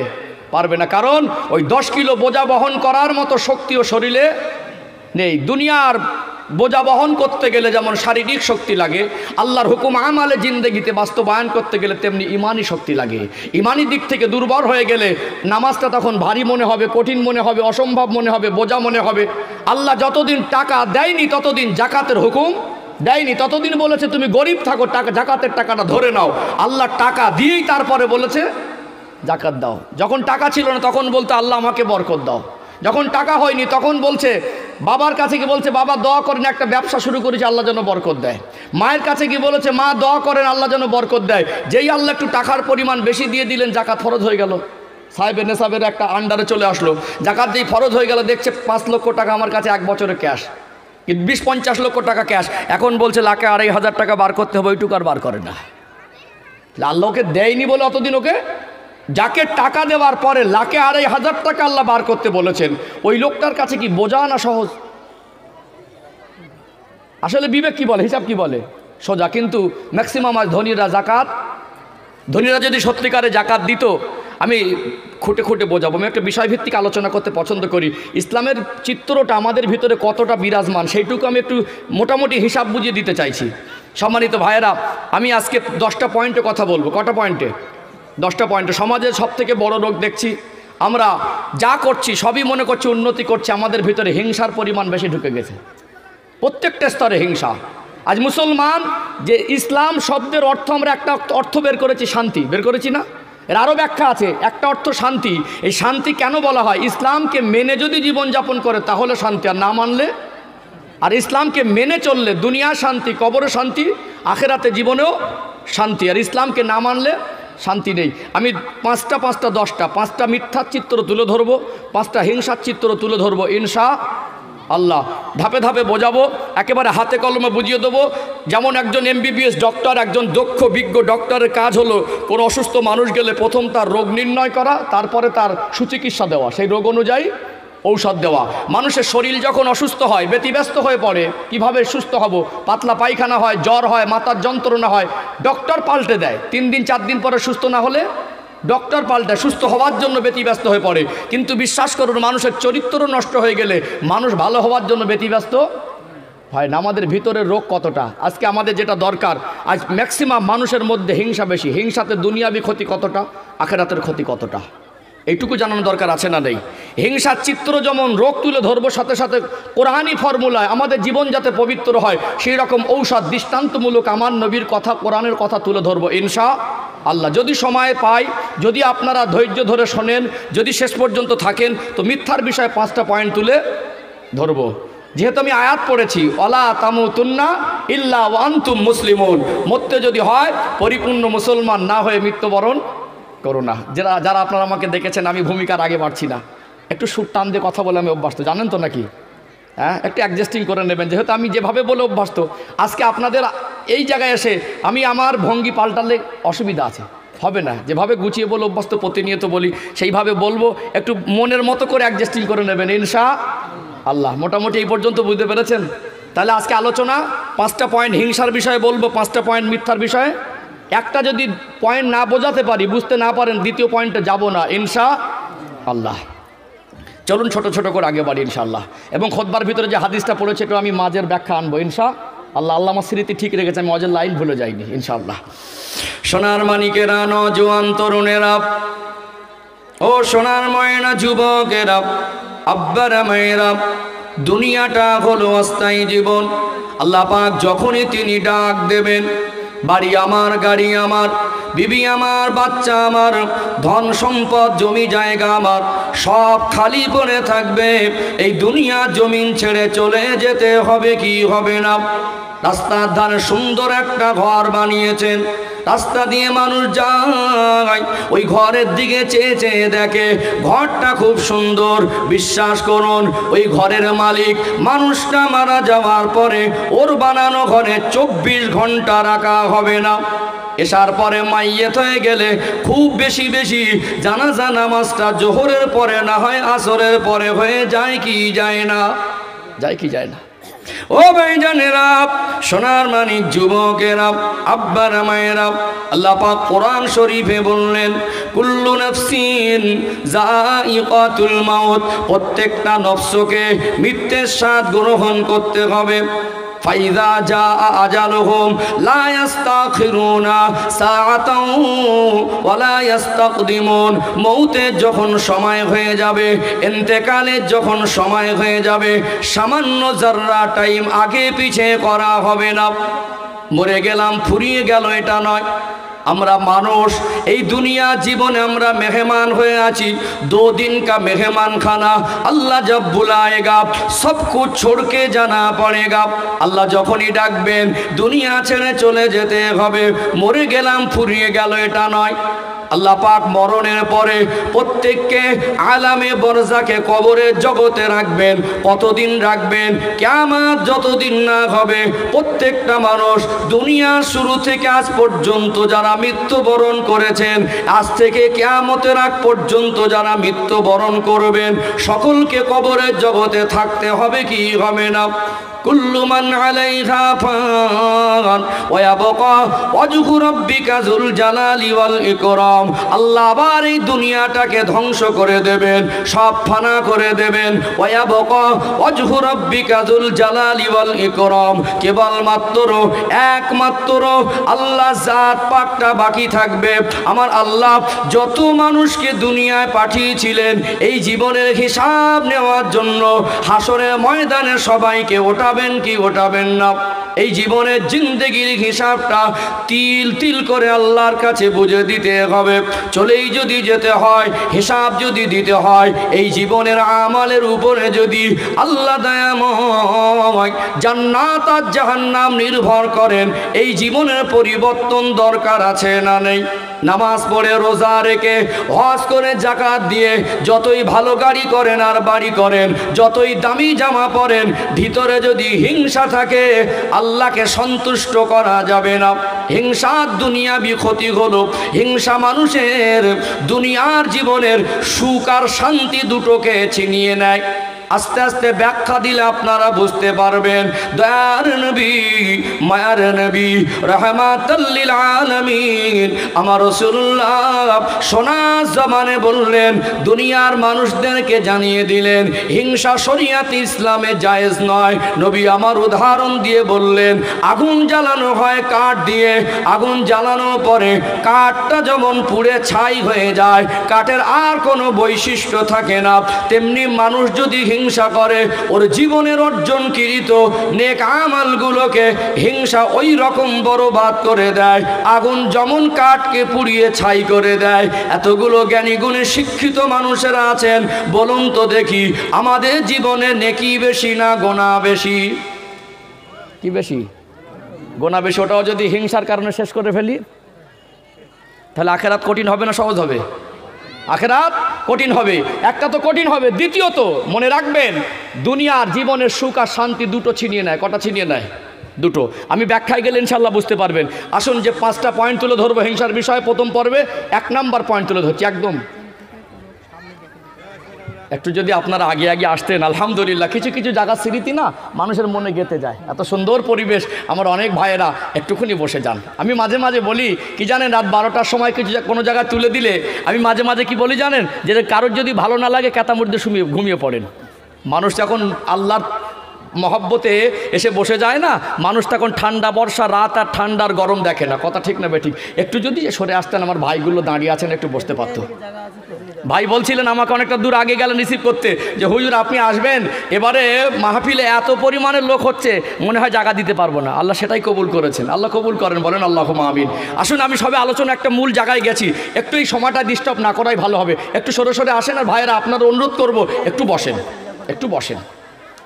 পারবে না। কারণ ওই 10 কিলো বোঝা বহন করার মতো শক্তিও শরীরে নেই। দুনিয়ার বোঝা বহন করতে গেলে যেমন শারীরিক শক্তি লাগে, আল্লাহর হুকুম আমালে জিন্দেগিতে বাস্তবায়ন করতে গেলে তেমনি ইমানি শক্তি লাগে। ইমানি দিক থেকে দুর্বল হয়ে গেলে নামাজটা তখন ভারী মনে হবে, কঠিন মনে হবে, অসম্ভব মনে হবে, বোঝা মনে হবে। আল্লাহ যতদিন টাকা দেয়নি ততদিন জাকাতের হুকুম দেয়নি, ততদিন বলেছে তুমি গরিব থাকো, টাকা জাকাতের টাকাটা ধরে নাও। আল্লাহ টাকা দিয়েই তারপরে বলেছে জাকাত দাও। যখন টাকা ছিল না তখন বলতে আল্লাহ আমাকে বরকত দাও। যখন টাকা হয়নি তখন বলছে, বাবার কাছে কি বলছে, বাবা দোয়া করেন একটা ব্যবসা শুরু করেছে আল্লাহ যেন বরকত দেয়। মায়ের কাছে কি বলেছে, মা দোয়া করেন আল্লাহ যেন বরকত দেয়। যেই আল্লাহ একটু টাকার পরিমাণ বেশি দিয়ে দিলেন, জাকাত ফরজ হয়ে গেল, সাহেবের নেশাবের একটা আন্ডারে চলে আসলো। জাকাত যেই ফরজ হয়ে গেল, দেখছে 5 লক্ষ টাকা আমার কাছে এক বছরে ক্যাশ, 20-50 লক্ষ টাকা ক্যাশ। এখন বলছে লাখে 2,500 টাকা বার করতে হবে, ওইটুকু আর বার করে না। আল্লাহকে দেয়নি বলে অতদিন ওকে, যাকে টাকা দেওয়ার পরে লাখে 2,500 টাকা আল্লাহ বার করতে বলেছেন, ওই লোকটার কাছে কি বোঝা না সহজ? আসলে বিবেক কি বলে, হিসাব কি বলে, সোজা। কিন্তু ম্যাক্সিমাম আজ ধনীরা যদি সত্যিকারে জাকাত দিত, আমি খুঁটে খুঁটে বোঝাবো। আমি একটা বিষয়ভিত্তিক আলোচনা করতে পছন্দ করি। ইসলামের চিত্রটা আমাদের ভিতরে কতটা বিরাজমান সেইটুকু আমি একটু মোটামুটি হিসাব বুঝিয়ে দিতে চাইছি। সম্মানিত ভাইয়েরা, আমি আজকে 10টা পয়েন্টে কথা বলবো। কটা পয়েন্টে? 10টা পয়েন্টে। সমাজের সবথেকে বড় রোগ দেখছি, আমরা যা করছি সবই মনে করছি উন্নতি করছি, আমাদের ভিতরে হিংসার পরিমাণ বেশি ঢুকে গেছে। প্রত্যেকটা স্তরে হিংসা। আজ মুসলমান যে ইসলাম শব্দের অর্থ, আমরা একটা অর্থ বের করেছি শান্তি, বের করেছি না? এর আরও ব্যাখ্যা আছে। একটা অর্থ শান্তি। এই শান্তি কেন বলা হয়? ইসলামকে মেনে যদি জীবনযাপন করে তাহলে শান্তি, আর না মানলে, আর ইসলামকে মেনে চললে দুনিয়া শান্তি, কবরে শান্তি, আখেরাতে জীবনেও শান্তি। আর ইসলামকে না মানলে শান্তি নেই। আমি 5টা মিথ্যার চিত্র তুলে ধরবো, 5টা হিংসার চিত্র তুলে ধরবো ইনশাআল্লাহ। ধাপে ধাপে বোঝাবো, একেবারে হাতে কলমে বুঝিয়ে দেবো। যেমন একজন MBBS ডক্টর, একজন দক্ষ বিজ্ঞ ডক্টরের কাজ হলো কোনো অসুস্থ মানুষ গেলে প্রথম তার রোগ নির্ণয় করা, তারপরে তার সুচিকিৎসা দেওয়া, সেই রোগ অনুযায়ী ঔষধ দেওয়া। মানুষের শরীর যখন অসুস্থ হয়, ব্যতিব্যস্ত হয়ে পড়ে, কিভাবে সুস্থ হব, পাতলা পায়খানা হয়, জ্বর হয়, মাথার যন্ত্রণা হয়, ডক্টর পাল্টে দেয়। 3 দিন 4 দিন পরে সুস্থ না হলে ডক্টর পাল্টায়, সুস্থ হওয়ার জন্য ব্যতিব্যস্ত হয়ে পড়ে। কিন্তু বিশ্বাস করুন, মানুষের চরিত্র নষ্ট হয়ে গেলে মানুষ ভালো হওয়ার জন্য ব্যতিব্যস্ত হয় না। আমাদের ভিতরের রোগ কতটা, আজকে আমাদের যেটা দরকার, আজ ম্যাক্সিমাম মানুষের মধ্যে হিংসা বেশি। হিংসাতে দুনিয়াবি ক্ষতি কতটা, আখেরাতের ক্ষতি কতটা, এইটুকু জানানো দরকার আছে না নেই? হিংসার চিত্র যেমন রোগ তুলে ধরবো, সাথে সাথে কোরআনি ফর্মুলায় আমাদের জীবন যাতে পবিত্র হয় সেই রকম ঔষধ দৃষ্টান্তমূলক আমার নবীর কথা, কোরআনের কথা তুলে ধরবো ইনশাআল্লাহ। যদি সময় পাই, যদি আপনারা ধৈর্য ধরে শোনেন, যদি শেষ পর্যন্ত থাকেন, তো মিথ্যার বিষয়ে 5টা পয়েন্ট তুলে ধরবো। যেহেতু আমি আয়াত পড়েছি, ওয়ালা তামুতুন্না ইল্লা ওয়া আনতুম মুসলিমুন, মরতে যদি হয় পরিপূর্ণ মুসলমান না হয়ে মৃত্যুবরণ করো না। যারা আপনারা আমাকে দেখেছেন, আমি ভূমিকার আগে বাড়ছি না, একটু সুর টান দিয়ে কথা বলে আমি অভ্যস্ত, জানেন তো নাকি? হ্যাঁ, একটু অ্যাডজাস্টিং করে নেবেন, যেহেতু আমি যেভাবে বলে অভ্যস্ত। আজকে আপনাদের এই জায়গায় এসে আমি আমার ভঙ্গি পাল্টালে অসুবিধা আছে, হবে না। যেভাবে গুছিয়ে বলে অভ্যস্ত, প্রতিনিয়ত বলি, সেইভাবে বলবো। একটু মনের মতো করে অ্যাডজাস্টিং করে নেবেন ইনশাআল্লাহ। মোটামুটি এই পর্যন্ত বুঝতে পেরেছেন? তাহলে আজকে আলোচনা 5টা পয়েন্ট হিংসার বিষয়ে বলবো, 5টা পয়েন্ট মিথ্যার বিষয়ে। একটা যদি পয়েন্ট না বোঝাতে পারি, বুঝতে না পারেন, দ্বিতীয় পয়েন্টে যাব না ইনশাআল্লাহ। চলুন ছোট ছোট করে আগে বাড়ি ইনশাআল্লাহ। এবং খুতবার ভিতরে যে হাদিসটা পড়েছে একটু আমি মাঝের ব্যাখ্যা আনবো ইনশাআল্লাহ। আল্লাহ আমার স্মৃতি ঠিক রেখেছে, আমি অজের লাইন ভুলে যাইনি ইনশাআল্লাহ। সোনার মানিকেরা, নজওয়ান তরুণেরা, ও সোনার ময়না যুবকেরা, আব্বারা মায়েরা, দুনিয়াটা হলো অস্থায়ী জীবন। আল্লাহ পাক যখনই তিনি ডাক দেবেন, বাড়ি আমার, গাড়ি আমার, বিবি আমার, বাচ্চা আমার, ধন সম্পদ, জমি জায়গা আমার, সব খালি পড়ে থাকবে। এই দুনিয়া জমিন ছেড়ে চলে যেতে হবে কি হবে না? রাস্তার ধারে সুন্দর একটা ঘর বানিয়েছেন, রাস্তা দিয়ে মানুষ যায়, ওই ঘরের দিকে চেয়ে চেয়ে দেখে ঘরটা খুব সুন্দর। বিশ্বাস করুন, ওই ঘরের মালিক মানুষটা মারা যাওয়ার পরে ওর বানানো ঘরে 24 ঘন্টা রাখা হবে না। এসার পরে মাইয়েত হয়ে গেলে খুব বেশি জানাজা নামাজটা জোহরের পরে না হয় আসরের পরে হয়ে যায় কি যায় না? যায় কি যায় না? ও ভাইজানেরা, সোনার মানিক যুবকেরা, আব্বারা মায়েরা, আল্লাহ পাক কোরআন শরীফে বললেন কুল্লু নাফসিন যায়িকাতুল মাউত, প্রত্যেকটা নফসকে মৃত্যুর স্বাদ গ্রহণ করতে হবে। ফাইযা জাআ আজালুহুম লা ইস্তাখিরুনা সাআতাও ওয়া লা ইস্তাকদিমুন, মৌতের যখন সময় হয়ে যাবে, ইন্তেকালের যখন সময় হয়ে যাবে, সামান্য যারা টাইম আগে পিছে করা হবে না। মরে গেলাম ফুরিয়ে গেল এটা নয়। আমরা মানুষ, এই দুনিয়া জীবনে আমরা মেহমান হয়ে আছি। 2 दिन का मेहमान खाना, अल्लाह जब बुलाएगा सब कुछ छोड़ के जाना पड़ेगा। আল্লাহ যখনই ডাকবেন দুনিয়া ছেড়ে চলে যেতে হবে। মরে গেলাম ফুরিয়ে গেল এটা নয়। আল্লাহ পাক মরণের পরে প্রত্যেককে আলামে বরজাকে কবরের জগতে রাখবেন। কতদিন রাখবেন? কিয়ামত যতদিন না হবে প্রত্যেকটা মানুষ দুনিয়ার শুরু থেকে আজ পর্যন্ত যারা মৃত্যুবরণ করেছেন, আজ থেকে কিয়ামতের আগ পর্যন্ত যারা মৃত্যুবরণ করবেন, সকলকে কবরের জগতে থাকতে হবে কি হবে না? কুল্লু মান আলাইহা ফান ওয়া ইয়াবকা ওয়াজহু রাব্বিকা যুল জালালি ওয়াল ইকরাম। আল্লাহ আবার এই দুনিয়াটাকে ধ্বংস করে দেবেন, সব ফানা করে দেবেন। ওয়া ইয়াবকা ওয়াজহু রাব্বিকা যুল জালালি ওয়াল ইকরাম, কেবলমাত্র একমাত্র আল্লাহ জাত পাকটা বাকি থাকবে। আমার আল্লাহ যত মানুষকে দুনিয়ায় পাঠিয়েছিলেন এই জীবনের হিসাব নেওয়ার জন্য, হাসরের ময়দানে সবাইকে ওঠাবেন কি ওঠাবেন না? এই জীবনের জিন্দেগির হিসাবটা তিল তিল করে আল্লাহর কাছে বুঝে দিতে হবে। চলেই যদি যেতে হয়, হিসাব যদি দিতে হয়, এই জীবনের আমলের উপরে যদি আল্লাহ দয়াময় জান্নাত আর জাহান্নাম নির্ভর করেন, এই জীবনের পরিবর্তন দরকার আছে না নেই? নামাজ পড়ে, রোজা রেখে, হজ করে, যাকাত দিয়ে, যতই ভালো গাড়ি করেন আর বাড়ি করেন, যতই দামি জামা পরেন, ভিতরে যদি হিংসা থাকে আল্লাহকে সন্তুষ্ট করা যাবে না। হিংসার দুনিয়াবি ক্ষতি হলো, হিংসা মানুষের দুনিয়ার জীবনের সুখ আর শান্তি দুটোকে ছিনিয়ে নেয়। আস্তে আস্তে ব্যাখ্যা দিলে আপনারা বুঝতে পারবেন। দয়ার নবী, মায়ার নবী, রাহমাতাল লিল আলামিন আমার রাসূলুল্লাহ সোনা জবানে বললেন, দুনিয়ার মানুষদেরকে জানিয়ে দিলেন হিংসা শরিয়াত ইসলামে জায়েজ নয়। নবী আমার উদাহরণ দিয়ে বললেন, আগুন জ্বালানো হয় কাঠ দিয়ে, আগুন জ্বালানোর পরে কাঠটা যেমন পুড়ে ছাই হয়ে যায়, কাঠের আর কোনো বৈশিষ্ট্য থাকে না, তেমনি মানুষ যদি হিংসা করে ওর জীবনের অর্জনকৃত নেক আমলগুলোকে হিংসা ওই রকম বরবাদ করে দেয়। আগুন যেমন কাঠকে পুড়িয়ে ছাই করে দেয়। এতগুলো জ্ঞানী গুণে শিক্ষিত মানুষেরা আছেন, বলুন তো দেখি আমাদের জীবনে নেকি বেশি না গোনা বেশি? কি বেশি? গোনা বেশি। ওটাও যদি হিংসার কারণে শেষ করে ফেলি তাহলে আখেরাত কঠিন হবে না সহজ হবে? আখেরাত কঠিন হবে। একটা তো কঠিন হবে, দ্বিতীয়ত মনে রাখবেন দুনিয়ার জীবনের সুখ আর শান্তি দুটো ছিনিয়ে নেয়। কটা ছিনিয়ে নেয়? দুটো। আমি ব্যাখ্যায় গেলে ইনশাল্লাহ বুঝতে পারবেন। আসুন যে 5টা পয়েন্ট তুলে ধরবো হিংসার বিষয়ে। প্রথম পর্বে 1 নম্বর পয়েন্ট তুলে ধরছি একদম। একটু যদি আপনারা আগে আগে আসতেন, আলহামদুলিল্লাহ কিছু কিছু জায়গা স্মৃতি না মানুষের মনে গেঁথে যায়। এত সুন্দর পরিবেশ, আমার অনেক ভাইয়েরা একটুখানি বসে যান। আমি মাঝে মাঝে বলি কি জানেন, রাত 12টার সময় কিছু কোনো জায়গায় তুলে দিলে আমি মাঝে মাঝে কি বলি জানেন, যে কারোর যদি ভালো না লাগে কেতার মধ্যে ঘুমিয়ে পড়েন। মানুষ যখন আল্লাহর মহব্বতে এসে বসে যায় না, মানুষ তখন ঠান্ডা বর্ষা রাত আর ঠান্ডার গরম দেখে না। কথা ঠিক না বেঠিক? একটু যদি সরে আসতেন, আমার ভাইগুলো দাঁড়িয়ে আছেন, একটু বসতে পারতো। ভাই বলছিলেন আমাকে অনেকটা দূর আগে গেলেন রিসিভ করতে, যে হুজুর আপনি আসবেন, এবারে মাহফিলে এত পরিমাণের লোক হচ্ছে মনে হয় জায়গা দিতে পারবো না। আল্লাহ সেটাই কবুল করেছেন। আল্লাহ কবুল করেন, বলেন আল্লাহুম্মা আমিন। আসুন আমি সবে আলোচনা একটা মূল জায়গায় গেছি, একটু এই সময়টা ডিস্টার্ব না করাই ভালো হবে। একটু সরে সরে আসেন। আর ভাইয়েরা আপনার অনুরোধ করব একটু বসেন, একটু বসেন।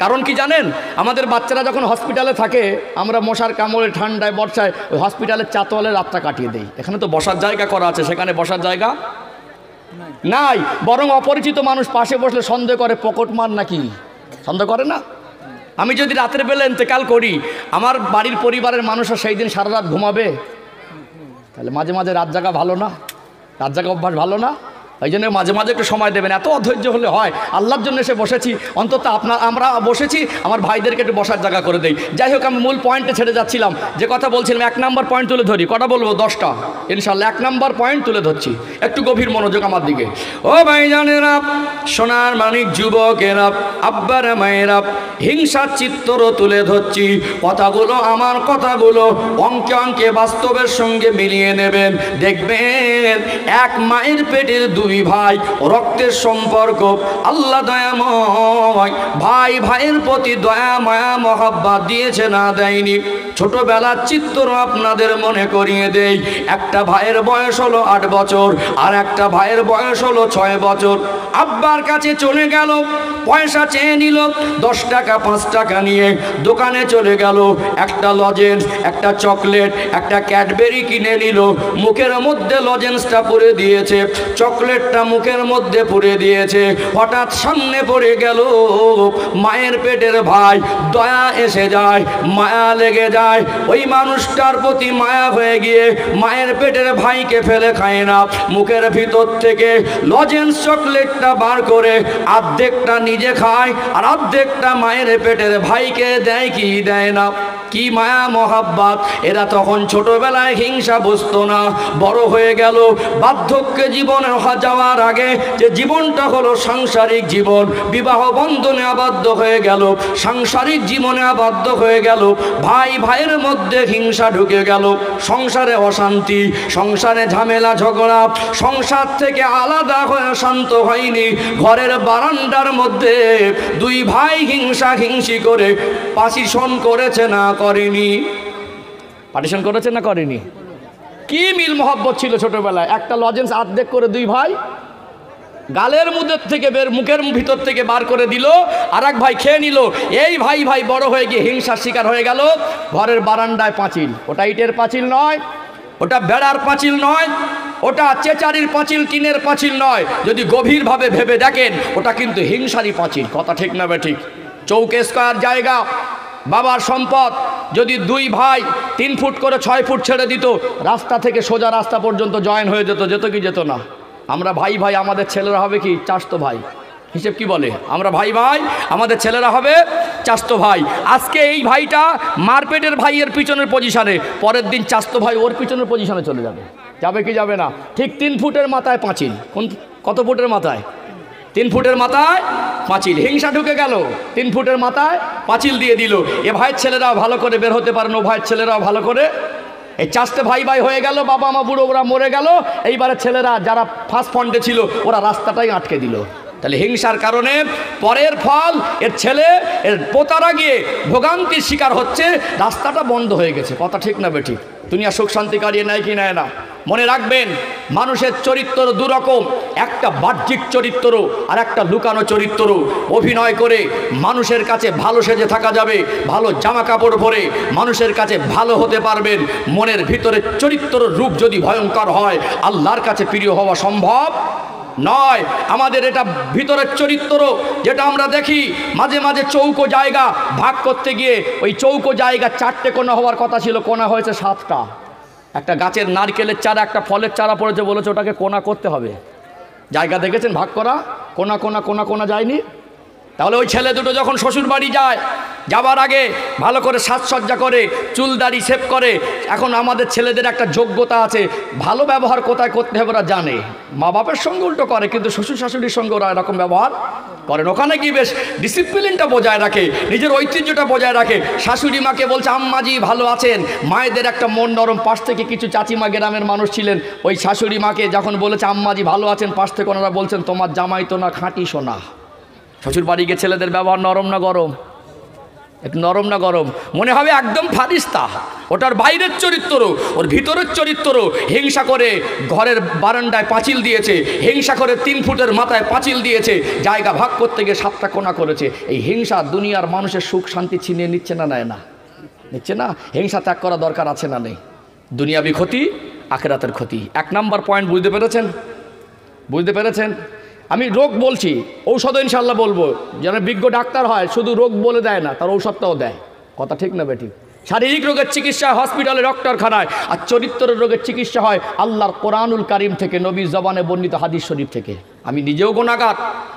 কারণ কি জানেন, আমাদের বাচ্চারা যখন হসপিটালে থাকে আমরা মশার কামড়ে ঠান্ডায় বর্ষায় ওই হসপিটালের চাতওয়ালে রাতটা কাটিয়ে দেই। এখানে তো বসার জায়গা করা আছে, সেখানে বসার জায়গা নাই। বরং অপরিচিত মানুষ পাশে বসলে সন্দেহ করে পকেটমার নাকি, সন্দেহ করে না? আমি যদি রাতের বেলা ইন্তেকাল করি, আমার বাড়ির পরিবারের মানুষরা সেই দিন সারা রাত ঘুমাবে? তাহলে মাঝে মাঝে রাত জাগা ভালো না? রাত জাগা অভ্যাস ভালো না? ওই জন্য মাঝে মাঝে একটু সময় দেবেন, এত অধৈর্য হলে হয়? আল্লাহর জন্য এসে বসেছি, অন্তত আমরা বসেছি, আমার ভাইদেরকে একটু বসার জায়গা করে দেই। যাই হোক, আমি মূল পয়েন্টে ছেড়ে যাচ্ছিলাম, যে কথা বলছিলাম 1 নম্বর পয়েন্ট তুলে ধরি। কটা বলবো? 10টা ইনশাল্লাহ। 1 নম্বর পয়েন্ট তুলে ধরছি, একটু গভীর মনোযোগ আমার দিকে। ও ভাইজানেরা, সোনার মানিক যুবকেরা, আব্বারা মায়েরা, হিংসার চিত্র তুলে ধরছি। কথাগুলো, আমার কথাগুলো অঙ্কে অঙ্কে বাস্তবের সঙ্গে মিলিয়ে নেবেন। দেখবেন এক মায়ের পেটের 2 ভাই, রক্তের সম্পর্ক। আল্লাহ দয়াময়, ভাই ভাইয়ের প্রতি দয়া মায়া মহাব্বত দিয়েছে না দেয়নি? ছোটবেলার চিত্র আপনাদের মনে করিয়ে দেই। একটা ভাইয়ের বয়স হলো 8 বছর, আর একটা ভাইয়ের বয়স হলো 6 বছর। আব্বার কাছে চলে গেল, পয়সা চেয়ে নিল, 10 টাকা 5 টাকা নিয়ে দোকানে চলে গেল। একটা লজেন্স, একটা চকলেট, একটা ক্যাডবেরি কিনে নিল। মুখের মধ্যে লজেন্সটা পুরে দিয়েছে, চকলেটটা মুখের মধ্যে পুরে দিয়েছে। হঠাৎ সামনে পড়ে গেল মায়ের পেটের ভাই। দয়া এসে যায়, মায়া লেগে যায়। ওই মানুষটার প্রতি মায়া হয়ে গিয়ে মায়ের পেটের ভাইকে ফেলে খায় না, মুখের ভিতর থেকে লজেন্স চকলেটটা বার করে অর্ধেকটা নিজে খায়, আর অর্ধেকটা মায়ের পেটের ভাইকে দেয় কি দেয় না? কি মায়া মহাব্বত! এরা তখন ছোটবেলায় হিংসা বুঝতো না, বড় হয়ে গেল বার্ধক্যে জীবনে যাওয়ার আগে যে জীবনটা হলো সাংসারিক জীবন, বিবাহ বন্ধনে আবদ্ধ হয়ে গেল, সাংসারিক জীবনে আবদ্ধ হয়ে গেল। ভাই ভাইয়ের মধ্যে হিংসা ঢুকে গেল, সংসারে অশান্তি, সংসারে ঝামেলা ঝগড়া, সংসার থেকে আলাদা হয়ে শান্ত হয়নি। ঘরের বারান্দার মধ্যে 2 ভাই হিংসা হিংসি করে পার্টিশন করেছে না করেনি? পার্টিশন করেছে না করেনি? কি মিল মহব্বত ছিল ছোটবেলায়! একটা লজেন্স অর্ধেক করে 2 ভাই গালের মধ্যে থেকে মুখের ভিতর থেকে বার করে দিল, আর এক ভাই খেয়ে নিল। এই ভাই ভাই বড় হয়ে গিয়ে হিংসার শিকার হয়ে গেল। ঘরের বারান্দায় পাঁচিল, ওটা ইটের পাঁচিল নয়, ওটা বেড়ার পাঁচিল নয়, ওটা চেচারির পাঁচিল, টিনের পাঁচিল নয়। যদি গভীরভাবে ভেবে দেখেন, ওটা কিন্তু হিংসারই পাঁচিল। কথা ঠিক না বেঠিক? চৌকে স্কয়ার জায়গা, বাবার সম্পদ। যদি 2 ভাই 3 ফুট করে 6 ফুট ছেড়ে দিত, রাস্তা থেকে সোজা রাস্তা পর্যন্ত জয়েন হয়ে যেত। যেত কি যেত না? আমরা ভাই ভাই, আমাদের ছেলেরা হবে কি চাচতো ভাই। হিসেব কি বলে? আমরা ভাই ভাই, আমাদের ছেলেরা হবে চাচতো ভাই। আজকে এই ভাইটা মারপেটের ভাইয়ের পিছনের পজিশনে, পরের দিন চাচতো ভাই ওর পিছনের পজিশনে চলে যাবে। যাবে কি যাবে না? ঠিক 3 ফুটের মাথায় পাঁচিল। কত ফুটের মাথায়? 3 ফুটের মাথায় পাঁচিল। হিংসা ঢুকে গেল, 3 ফুটের মাথায় পাঁচিল দিয়ে দিল। এ ভাইয়ের ছেলেরাও ভালো করে বের হতে পারেন, ও ভাইয়ের ছেলেরাও ভালো করে। এই চাষতে ভাই ভাই হয়ে গেল, বাবা মা বুড়ো ওরা মরে গেল। এইবারে ছেলেরা যারা ফার্স্ট ফ্রন্টে ছিল, ওরা রাস্তাটাই আটকে দিল। তাহলে হিংসার কারণে পরের ফল, এর ছেলে এর পোতারা গিয়ে ভোগান্তির শিকার হচ্ছে, রাস্তাটা বন্ধ হয়ে গেছে। কথা ঠিক না বেঠিক? দুনিয়া সুখ শান্তি কারিয়ে নেয় কি নেয় না? মনে রাখবেন, মানুষের চরিত্র 2 রকম, একটা বাহ্যিক চরিত্র আর একটা লুকানো চরিত্র। অভিনয় করে মানুষের কাছে ভালো সেজে থাকা যাবে, ভালো জামা কাপড় পরে মানুষের কাছে ভালো হতে পারবেন। মনের ভিতরে চরিত্র রূপ যদি ভয়ঙ্কর হয়, আল্লাহর কাছে প্রিয় হওয়া সম্ভব নয়। আমাদের এটা ভিতরের চরিত্র, যেটা আমরা দেখি মাঝে মাঝে চৌকো জায়গা ভাগ করতে গিয়ে, ওই চৌকো জায়গা 4টে কোণা হওয়ার কথা ছিল, কোণা হয়েছে 7টা। একটা গাছের নারকেলের চারা, একটা ফলের চারা পড়েছে, বলেছে ওটাকে কোণা করতে হবে। জায়গা দেখেছেন ভাগ করা? কোণা কোণা কোণা কোণা যায়নি। তাহলে ওই ছেলে দুটো যখন শ্বশুর বাড়ি যায়, যাবার আগে ভালো করে সাজসজ্জা করে, চুল দাড়ি শেভ করে। এখন আমাদের ছেলেদের একটা যোগ্যতা আছে, ভালো ব্যবহার কোথায় করতে হবে ওরা জানে। মা বাপের সঙ্গে উল্টো করে, কিন্তু শ্বশুর শাশুড়ির সঙ্গে ওরা এরকম ব্যবহার করেন। ওখানে কি বেশ ডিসিপ্লিনটা বজায় রাখে, নিজের ঐতিহ্যটা বজায় রাখে। শাশুড়ি মাকে বলছে আম্মাজি ভালো আছেন, মায়েদের একটা মন নরম। পাশ থেকে কিছু চাচিমা গ্রামের মানুষ ছিলেন, ওই শাশুড়ি মাকে যখন বলেছে আম্মাজি ভালো আছেন, পাশ থেকে ওনারা বলছেন তোমার জামাই তো না খাঁটি সোনা। শ্বশুর বাড়ি গিয়ে ছেলেদের ব্যবহার নরম না গরম? একটু নরম না গরম? মনে হবে একদম ফারিস্তা। ওটার বাইরের চরিত্র, ওর ভিতরের চরিত্র। হিংসা করে ঘরের বারান্দায় পাঁচিল দিয়েছে, হিংসা করে 3 ফুটের মাথায় পাঁচিল দিয়েছে, জায়গা ভাগ করতে গিয়ে 7টা কোণা করেছে। এই হিংসা দুনিয়ার মানুষের সুখ শান্তি ছিনিয়ে নিচ্ছে না? নেয় না? নিচ্ছে না? হিংসা ত্যাগ করা দরকার আছে না নেই? দুনিয়াবি ক্ষতি, আখিরাতের ক্ষতি। 1 নম্বর পয়েন্ট বুঝতে পেরেছেন? বুঝতে পেরেছেন? আমি রোগ বলছি, ঔষধ ইনশাল্লাহ বলবো। যেন বিজ্ঞ ডাক্তার হয়, শুধু রোগ বলে দেয় না, তার ঔষধটাও দেয়। কথা ঠিক না বেঠিক? শারীরিক রোগের চিকিৎসা হসপিটালে ডক্টরখানায়, আর চরিত্রের রোগের চিকিৎসা হয় আল্লাহর কোরআনুল কারিম থেকে, নবীর জবানে বর্ণিত হাদিস শরীফ থেকে। আমি নিজেও গুনাহগার।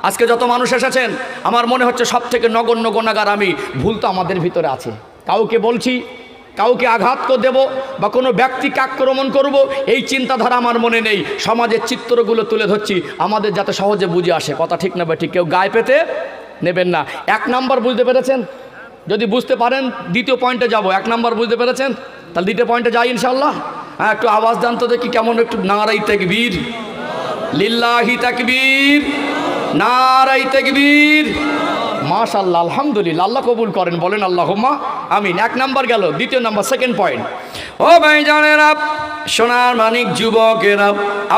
আজকে যত মানুষ এসেছেন আমার মনে হচ্ছে সব থেকে নগণ্য গুনাহগার আমি। ভুল তো আমাদের ভিতরে আছে। কাউকে বলছি, কাউকে আঘাত করে দেব বা কোনো ব্যক্তিকে আক্রমণ করব, এই চিন্তাধারা আমার মনে নেই। সমাজের চিত্রগুলো তুলে ধরছি আমাদের যাতে সহজে বুঝে আসে। কথা ঠিক না ঠিক? কেউ গায়ে পেতে নেবেন না। 1 নাম্বার বুঝতে পেরেছেন? যদি বুঝতে পারেন দ্বিতীয় পয়েন্টে যাব। 1 নাম্বার বুঝতে পেরেছেন? তাহলে দ্বিতীয় পয়েন্টে যাই ইনশাল্লাহ। হ্যাঁ, একটু আওয়াজ দেন তো দেখি কেমন, একটু নারাই তাকবীর, লিল্লাহি তাকবীর, নারাই তাকবীর। মাশাআল্লাহ, আলহামদুলিল্লাহ, আল্লাহ কবুল করেন, বলেন আল্লাহুম্মা আমিন। 1 নাম্বার গেল। দ্বিতীয় নাম্বার, সেকেন্ড পয়েন্ট। ও ভাইজানেরা, সোনার মানিক যুবকেরা,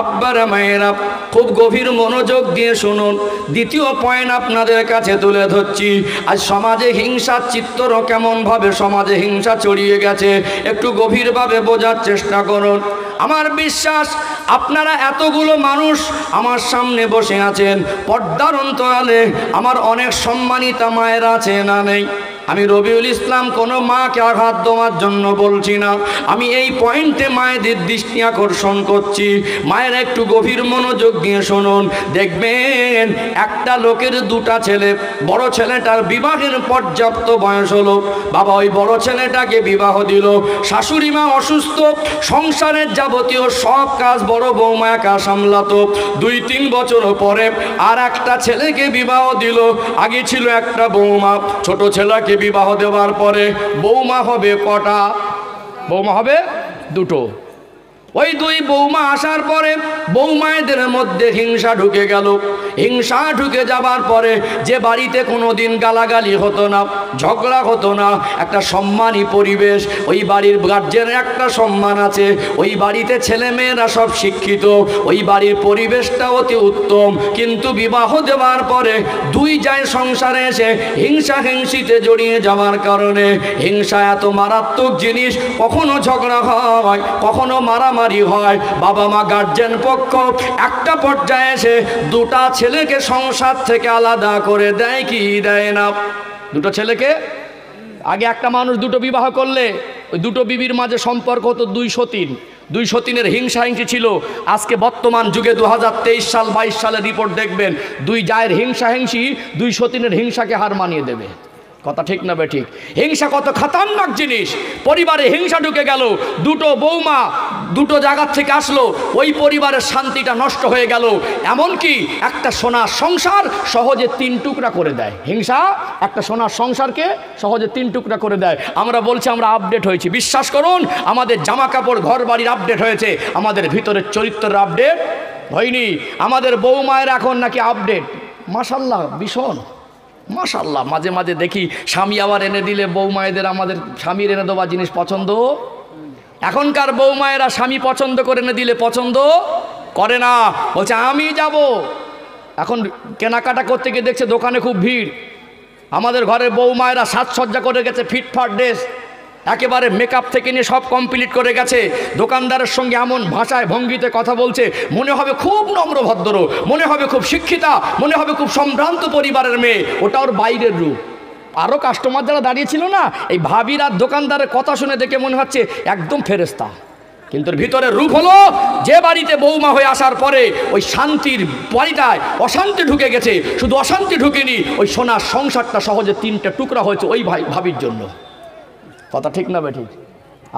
আব্বারা মায়েরা, খুব গভীর মনোযোগ দিয়ে শুনুন। দ্বিতীয় পয়েন্ট আপনাদের কাছে তুলে ধরছি। আজ সমাজে হিংসার চিত্র কেমনভাবে সমাজে হিংসা ছড়িয়ে গেছে, একটু গভীরভাবে বোঝার চেষ্টা করুন। আমার বিশ্বাস আপনারা এতগুলো মানুষ আমার সামনে বসে আছেন, পর্দার অন্তরালে আমার অনেক সম্মানিতা মায়েরা আছে না নেই? আমি রবিউল ইসলাম কোনো মাকে আঘাত দেওয়ার জন্য বলছি না, আমি এই পয়েন্টে মায়েদের দৃষ্টি আকর্ষণ করছি। মায়েরা একটু গভীর মনোযোগ দিয়ে শুনুন। দেখবেন একটা লোকের 2টা ছেলে, বড় ছেলেটার বিবাহের পর্যাপ্ত বয়স হলো, বাবা ওই বড় ছেলেটাকে বিবাহ দিল। শাশুড়ি মা অসুস্থ, সংসারের যাবতীয় সব কাজ বড় বৌমা একা সামলাতো। 2-3 বছর পরে আর একটা ছেলেকে বিবাহ দিল। আগে ছিল একটা বৌমা, ছোট ছেলেকে বিবাহ দেওয়ার পরে বৌমা হবে কটা? বৌমা হবে 2টো। ওই 2 বৌমা আসার পরে বৌমায়েদের মধ্যে হিংসা ঢুকে গেল। হিংসা ঢুকে যাবার পরে যে বাড়িতে কোনোদিন গালাগালি হতো না, ঝগড়া হতো না, একটা সম্মানী পরিবেশ, ওই বাড়ির গার্জেনের একটা সম্মান আছে, ওই বাড়িতে ছেলে মেয়েরা সব শিক্ষিত, ওই বাড়ির পরিবেশটা অতি উত্তম। কিন্তু বিবাহ দেওয়ার পরে 2 যায় সংসারে এসে হিংসা হিংসিতে জড়িয়ে যাওয়ার কারণে, হিংসা এত মারাত্মক জিনিস, কখনো ঝগড়া হয়, কখনো মারামারি হয়। বাবা মা গার্জেন পক্ষ একটা পর্যায়ে এসে 2টা ছেলেকে সংসার থেকে আলাদা করে দেয় কি দেয় না? 2টো ছেলেকে, আগে একটা মানুষ 2টো বিবাহ করলে ওই 2টো বিবির মাঝে সম্পর্ক হতো 2 সতীন। 2 সতীনের হিংসা হিংসি ছিল। আজকে বর্তমান যুগে 2023 সাল 22 সালের রিপোর্ট দেখবেন, 2 জায়ের হিংসা হিংসি 2 সতীনের হিংসাকে হার মানিয়ে দেবে। কথা ঠিক না ঠিক? হিংসা কত খতরনাক জিনিস। পরিবারে হিংসা ঢুকে গেল, 2টো বৌমা 2টো জায়গার থেকে আসলো, ওই পরিবারের শান্তিটা নষ্ট হয়ে গেল। এমনকি একটা সোনার সংসার সহজে 3 টুকরা করে দেয়। হিংসা একটা সোনার সংসারকে সহজে 3 টুকরা করে দেয়। আমরা বলছি আমরা আপডেট হয়েছি, বিশ্বাস করুন আমাদের জামা কাপড় ঘর বাড়ির আপডেট হয়েছে, আমাদের ভিতরের চরিত্রের আপডেট হয়নি। আমাদের বৌমায়ের এখন নাকি আপডেট, মাশাআল্লাহ, ভীষণ মাশাআল্লাহ। মাঝে মাঝে দেখি স্বামী আবার এনে দিলে বৌমায়েদের আমাদের স্বামীর এনে দেওয়া জিনিস পছন্দ। এখনকার বৌমায়েরা স্বামী পছন্দ করে এনে দিলে পছন্দ করে না, বলছে আমি যাব। এখন কেনাকাটা করতে গিয়ে দেখছে দোকানে খুব ভিড়। আমাদের ঘরের বৌমায়েরা সাজসজ্জা করে গেছে, ফিটফাট ড্রেস, একেবারে মেকআপ থেকে নিয়ে সব কমপ্লিট করে গেছে। দোকানদারের সঙ্গে এমন ভাষায় ভঙ্গিতে কথা বলছে, মনে হবে খুব নম্র ভদ্র, মনে হবে খুব শিক্ষিতা, মনে হবে খুব সম্ভ্রান্ত পরিবারের মেয়ে। ওটা ওর বাইরের রূপ। আরও কাস্টমার যারা দাঁড়িয়ে ছিল না, এই ভাবির আর দোকানদারের কথা শুনে দেখে মনে হচ্ছে একদম ফেরেস্তা, কিন্তু ভিতরের রূপ হলো যে বাড়িতে বৌমা হয়ে আসার পরে ওই শান্তির বাড়িটায় অশান্তি ঢুকে গেছে। শুধু অশান্তি ঢুকেনি, ওই সোনার সংসারটা সহজে 3টে টুকরা হয়েছে ওই ভাবির জন্য। কথা ঠিক না ঠিক?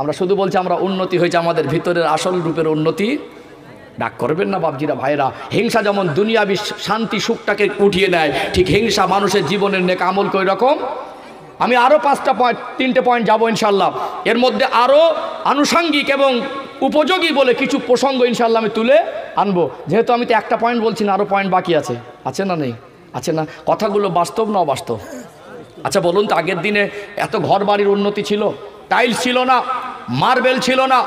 আমরা শুধু বলছি আমরা উন্নতি হয়েছে, আমাদের ভিতরের আসল রূপের উন্নতি ডাক করবেন না বাপজিরা ভাইরা। হিংসা যেমন দুনিয়াবি শান্তি সুখটাকে উঠিয়ে নেয়, ঠিক হিংসা মানুষের জীবনের নেক আমল কই রকম। আমি আরও 3টে পয়েন্ট যাবো ইনশাল্লাহ। এর মধ্যে আরও আনুষঙ্গিক এবং উপযোগী বলে কিছু প্রসঙ্গ ইনশাল্লাহ আমি তুলে আনবো। যেহেতু আমি তো একটা পয়েন্ট বলছি না, আরও পয়েন্ট বাকি আছে। আছে না নেই? আছে না? কথাগুলো বাস্তব না অবাস্তব? আচ্ছা বলুন তো, আগের দিনে এত ঘর বাড়ির উন্নতি ছিল? টাইলস ছিল না, মার্বেল ছিল না,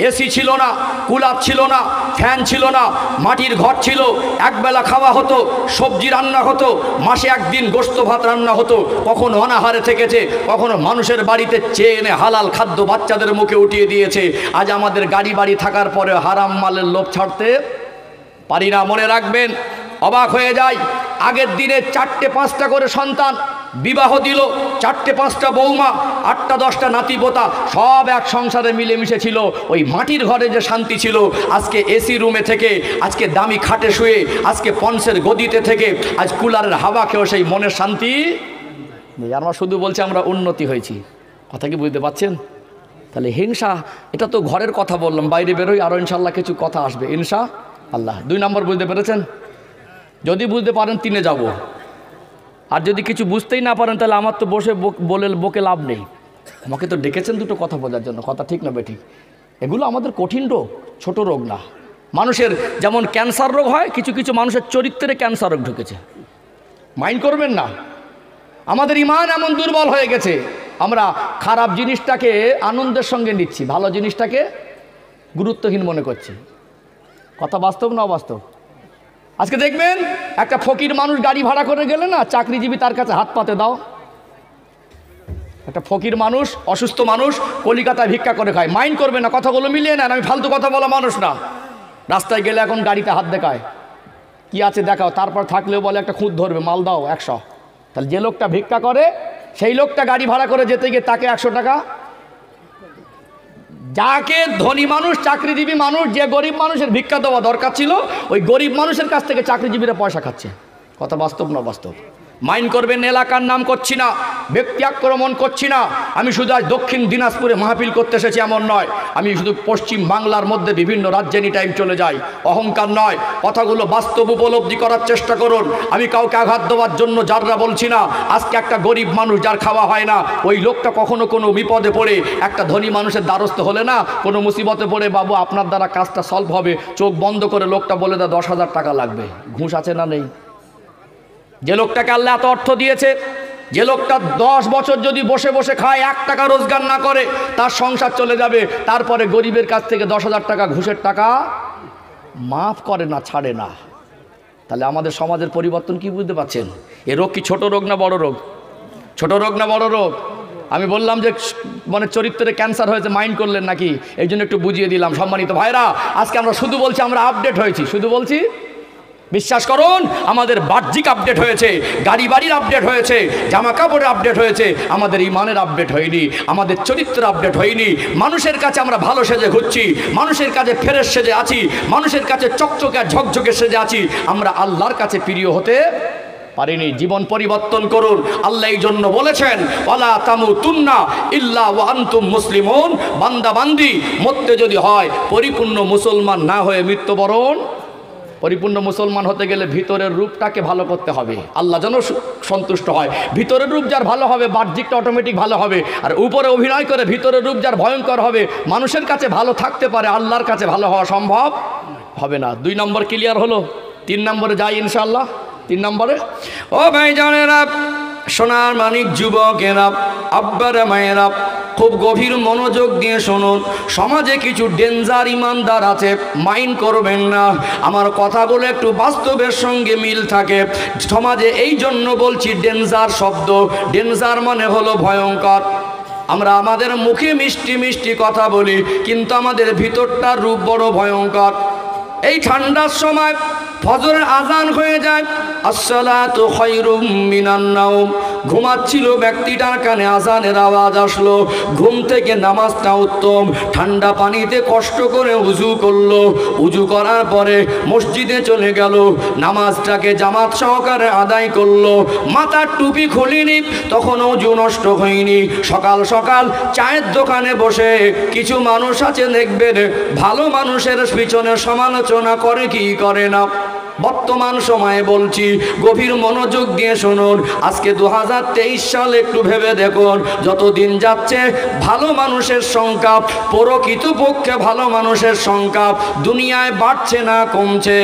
এসি ছিল না, কুলার ছিল না, ফ্যান ছিল না, মাটির ঘর ছিল, একবেলা খাওয়া হতো, সবজি রান্না হতো, মাসে 1 দিন গোস্ত ভাত রান্না হতো। কখনো অনাহারে থেকেছে, কখনো মানুষের বাড়িতে চেয়ে এনে হালাল খাদ্য বাচ্চাদের মুখে উঠিয়ে দিয়েছে। আজ আমাদের গাড়ি বাড়ি থাকার পরে হারাম মালের লোভ ছাড়তে পারি না। মনে রাখবেন, অবাক হয়ে যায়, আগের দিনে 4টে 5টা করে সন্তান, বিবাহ দিল, 4-5টা বৌমা, 8-10টা নাতিপোতা, সব এক সংসারে মিলেমিশে ছিল। ওই মাটির ঘরে যে শান্তি ছিল, আজকে এসি রুমে থেকে, আজকে দামি খাটে শুয়ে, আজকে পন্সের গদিতে থেকে, আজ কুলারের হাওয়া খেয়েও সেই মনের শান্তি নেই। আমরা শুধু বলছি আমরা উন্নতি হয়েছি, কথা কি বুঝতে পারছেন? তাহলে হিংসা, এটা তো ঘরের কথা বললাম, বাইরে বেরোই আরও ইনশাল্লাহ কিছু কথা আসবে ইনশা আল্লাহ। 2 নম্বর বুঝতে পেরেছেন? যদি বুঝতে পারেন 3-এ যাব, আর যদি কিছু বুঝতেই না পারেন তাহলে আমার তো বসে বকে লাভ নেই। আমাকে তো ডেকেছেন দুটো কথা বোঝার জন্য, কথা ঠিক না বেঠিক? এগুলো আমাদের কঠিন রোগ, ছোট রোগ না। মানুষের যেমন ক্যান্সার রোগ হয়, কিছু কিছু মানুষের চরিত্রে ক্যান্সার রোগ ঢুকেছে, মাইন্ড করবেন না। আমাদের ইমান এমন দুর্বল হয়ে গেছে, আমরা খারাপ জিনিসটাকে আনন্দের সঙ্গে নিচ্ছি, ভালো জিনিসটাকে গুরুত্বহীন মনে করছি। কথা বাস্তব না অবাস্তব? আজকে দেখবেন একটা ফকির মানুষ গাড়ি ভাড়া করে গেলে না, চাকরিজীবী তার কাছে হাত পাতে দাও। একটা ফকির মানুষ, অসুস্থ মানুষ, কলিকাতায় ভিক্ষা করে খায়, মাইন্ড করবে না, কথাগুলো মিলিয়ে নেন, আমি ফালতু কথা বলা মানুষ না। রাস্তায় গেলে এখন গাড়িতে হাত দেখায়, কি আছে দেখাও, তারপর থাকলেও বলে একটা খুঁত ধরবে, মাল দাও 100। তাহলে যে লোকটা ভিক্ষা করে সেই লোকটা গাড়ি ভাড়া করে যেতে গিয়ে তাকে 100 টাকা, যাকে ধনী মানুষ, চাকরিজীবী মানুষ, যে গরিব মানুষের ভিক্ষা দেওয়া দরকার ছিল, ওই গরিব মানুষের কাছ থেকে চাকরিজীবীরা পয়সা খাচ্ছে। কথা বাস্তব না বাস্তব? মাইন্ড করবেন, এলাকার নাম করছি না, ব্যক্তি আক্রমণ করছি না। আমি শুধু আজ দক্ষিণ দিনাজপুরে মাহফিল করতে এসেছি এমন নয়, আমি শুধু পশ্চিম বাংলার মধ্যে বিভিন্ন রাজ্যে এনি টাইম চলে যাই। অহংকার নয়, কথাগুলো বাস্তব উপলব্ধি করার চেষ্টা করুন। আমি কাউকে আঘাত দেওয়ার জন্য যারা বলছি না। আজকে একটা গরিব মানুষ যার খাওয়া হয় না, ওই লোকটা কখনো কোনো বিপদে পড়ে একটা ধনী মানুষের দ্বারস্থ হলে না, কোনো মুসিবতে পড়ে, বাবু আপনার দ্বারা কাজটা সলভ হবে, চোখ বন্ধ করে লোকটা বলে দেয় 10,000 টাকা লাগবে। ঘুষ আছে না নেই? যে লোকটাকে আল্লাহ এত অর্থ দিয়েছে, যে লোকটা 10 বছর যদি বসে বসে খায়, 1 টাকা রোজগার না করে, তার সংসার চলে যাবে। তারপরে গরিবের কাছ থেকে 10,000 টাকা ঘুষের টাকা মাফ করে না, ছাড়ে না। তাহলে আমাদের সমাজের পরিবর্তন কি বুঝতে পারছেন? এ রোগ কি ছোট রোগ না বড় রোগ? ছোট রোগ না বড় রোগ? আমি বললাম যে মানে চরিত্রে ক্যান্সার হয়েছে, মাইন্ড করলেন নাকি? এই জন্য একটু বুঝিয়ে দিলাম। সম্মানিত ভাইরা, আজকে আমরা শুধু বলছি আমরা আপডেট হয়েছি, শুধু বলছি। বিশ্বাস করুন, আমাদের বাহ্যিক আপডেট হয়েছে, গাড়ি বাড়ির আপডেট হয়েছে, জামা কাপড়ের আপডেট হয়েছে, আমাদের ইমানের আপডেট হয়নি, আমাদের চরিত্রের আপডেট হয়নি। মানুষের কাছে আমরা ভালো সেজে ঘুরছি, মানুষের কাছে ফ্রেশ সেজে আছি, মানুষের কাছে চকচকে ঝকঝকে সেজে আছি, আমরা আল্লাহর কাছে প্রিয় হতে পারিনি। জীবন পরিবর্তন করুন। আল্লাহ এই জন্য বলেছেন, ওয়ালা তামুতুন্না ইল্লা ওয়া আনতুম মুসলিমুন। বান্দা বান্দি মরতে যদি হয়, পরিপূর্ণ মুসলমান না হয়ে মৃত্যুবরণ। পরিপূর্ণ মুসলমান হতে গেলে ভিতরের রূপটাকে ভালো করতে হবে, আল্লাহ যেন সন্তুষ্ট হয়। ভিতরের রূপ যার ভালো হবে, বাহ্যিকটা অটোমেটিক ভালো হবে। আর উপরে অভিনয় করে ভিতরের রূপ যার ভয়ঙ্কর হবে, মানুষের কাছে ভালো থাকতে পারে, আল্লাহর কাছে ভালো হওয়া সম্ভব হবে না। 2 নম্বর ক্লিয়ার হলো। 3 নম্বরে যাই ইনশাআল্লাহ। 3 নম্বরে, ও ভাই জানেরা, সোনার মানিক যুবকেরা, আব্বারা মায়েরা, খুব গভীর মনোযোগ দিয়ে শুনুন। সমাজে কিছু ডেঞ্জার ইমানদার আছে, মাইন্ড করবেন না, আমার কথাগুলো একটু বাস্তবের সঙ্গে মিল থাকে। সমাজে এই জন্য বলছি ডেঞ্জার শব্দ, ডেঞ্জার মানে হলো ভয়ঙ্কর। আমরা আমাদের মুখে মিষ্টি মিষ্টি কথা বলি, কিন্তু আমাদের ভিতরটার রূপ বড় ভয়ঙ্কর। এই ঠান্ডার সময় ফজরের আজান হয়ে যায়, আসসালাতু খায়রুম মিনান নাওম। ঘুমাচ্ছিল ব্যক্তিটার কানে আজানের আওয়াজ আসলো, ঘুম থেকে নামাজটা উত্তম। ঠান্ডা পানিতে কষ্ট করে উজু করলো, উজু করার পরে মসজিদে চলে গেল, নামাজটাকে জামাত সহকারে আদায় করলো। মাথার টুপি খুলিনি, তখন উজু নষ্ট হয়নি। সকাল সকাল চায়ের দোকানে বসে কিছু মানুষ আছে দেখবেন, ভালো মানুষের পিছনে সমালোচনা করে কি করে না। বর্তমান সময়ে বলছি, গভীর মনোযোগ দিয়ে শুনুন। আজকে 2023 সাল, একটু ভেবে দেখুন, যত দিন যাচ্ছে ভালো মানুষের সংখ্যা, প্রকৃতপক্ষে ভালো মানুষের সংখ্যা দুনিয়ায় বাড়ছে না কমছে?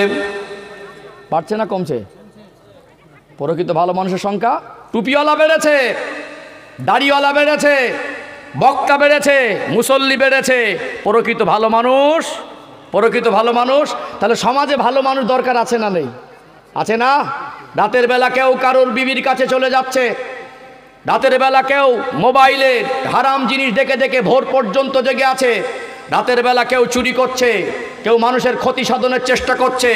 বাড়ছে না কমছে? প্রকৃত ভালো মানুষের সংখ্যা, টুপিওয়ালা বেড়েছে, দাড়িওয়ালা বেড়েছে, বক্তা বেড়েছে, মুসল্লি বেড়েছে, প্রকৃত ভালো মানুষ, প্রকৃত ভালো মানুষ। তাহলে সমাজে ভালো মানুষ দরকার আছে না নেই? আছে না? রাতের বেলা কেউ কারোর বিবির কাছে চলে যাচ্ছে, রাতের বেলা কেউ মোবাইলে হারাম জিনিস দেখে দেখে ভোর পর্যন্ত জেগে আছে, রাতের বেলা কেউ চুরি করছে, কেউ মানুষের ক্ষতি সাধনের চেষ্টা করছে,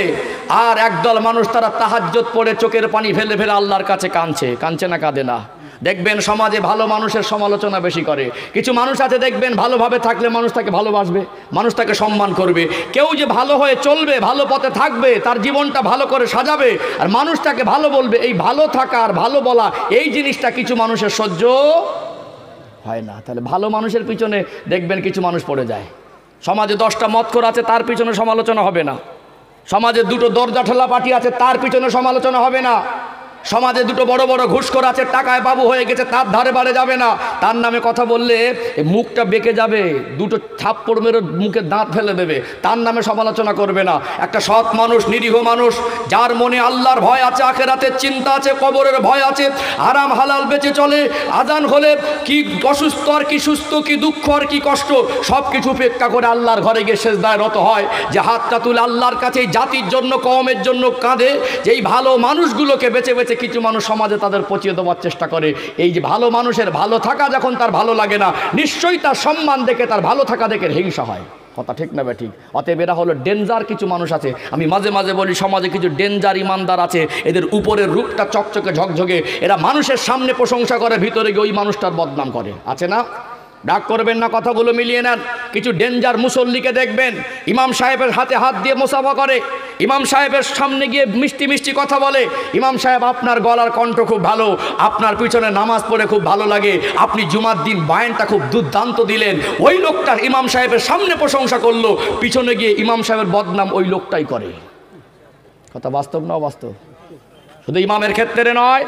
আর একদল মানুষ তারা তাহাজ্জুদ পড়ে চোখের পানি ফেলে ফেলে আল্লাহর কাছে কাঁদছে। কাঁদছে না কাঁদে না? দেখবেন সমাজে ভালো মানুষের সমালোচনা বেশি করে। কিছু মানুষ আছে দেখবেন ভালোভাবে থাকলে মানুষ তাকে ভালোবাসবে, মানুষ তাকে সম্মান করবে। কেউ যে ভালো হয়ে চলবে, ভালো পথে থাকবে, তার জীবনটা ভালো করে সাজাবে, আর মানুষ তাকে ভালো বলবে, এই ভালো থাকা আর ভালো বলা এই জিনিসটা কিছু মানুষের সহ্য হয় না। তাহলে ভালো মানুষের পিছনে দেখবেন কিছু মানুষ পড়ে যায়। সমাজে 10টা মদখোর আছে, তার পিছনে সমালোচনা হবে না। সমাজে 2টো দরজা ঠেলা পার্টি আছে, তার পিছনে সমালোচনা হবে না। সমাজে 2টো বড় বড় ঘুষখোর আছে, টাকায় বাবু হয়ে গেছে, তার ধারে বাড়ে যাবে না। তার নামে কথা বললে মুখটা বেঁকে যাবে, 2টো থাপ্পড় মেরে মুখে দাঁত ফেলে দেবে, তার নামে সমালোচনা করবে না। একটা সৎ মানুষ, নিরীহ মানুষ, যার মনে আল্লাহর ভয় আছে, আখেরাতের চিন্তা আছে, কবরের ভয় আছে, হারাম হালাল বেঁচে চলে, আজান হলে কি অসুস্থ আর কি সুস্থ, কি দুঃখ আর কি কষ্ট, সব কিছু উপেক্ষা করে আল্লাহর ঘরে গিয়ে সেজদায় রত হয়, যে হাতটা তুলে আল্লাহর কাছে জাতির জন্য, কওমের জন্য কাঁদে। যেই ভালো মানুষগুলোকে বেছে বেছে কিছু মানুষ সমাজে তাদের পচিয়ে দেওয়ার চেষ্টা করে। এই যে ভালো মানুষের ভালো থাকা যখন তার ভালো লাগে না, নিশ্চয়ই তার সম্মান দেখে, তার ভালো থাকা দেখে হিংসা হয়। কথা ঠিক না ঠিক? অতএব এরা হলো ডেঞ্জার কিছু মানুষ আছে। আমি মাঝে মাঝে বলি সমাজে কিছু ডেঞ্জার ইমানদার আছে, এদের উপরের রূপটা চকচকে ঝকঝকে, এরা মানুষের সামনে প্রশংসা করে, ভিতরে গিয়ে ওই মানুষটার বদনাম করে। আছে না? ডাক করবেন না, কথাগুলো মিলিয়ে নেন। কিছু ডেঞ্জার মুসল্লিকে দেখবেন ইমাম সাহেবের হাতে হাত দিয়ে মুসাফা করে, ইমাম সাহেবের সামনে গিয়ে মিষ্টি মিষ্টি কথা বলে। ইমাম সাহেব, আপনার গলার কণ্ঠ খুব ভালো, আপনার পিছনে নামাজ পড়ে খুব ভালো লাগে, আপনি জুমার দিন বায়ানটা খুব দুর্দান্ত দিলেন। ওই লোকটার ইমাম সাহেবের সামনে প্রশংসা করলো, পিছনে গিয়ে ইমাম সাহেবের বদনাম ওই লোকটাই করে। কথা বাস্তব না অবাস্তব? শুধু ইমামের ক্ষেত্রে নয়,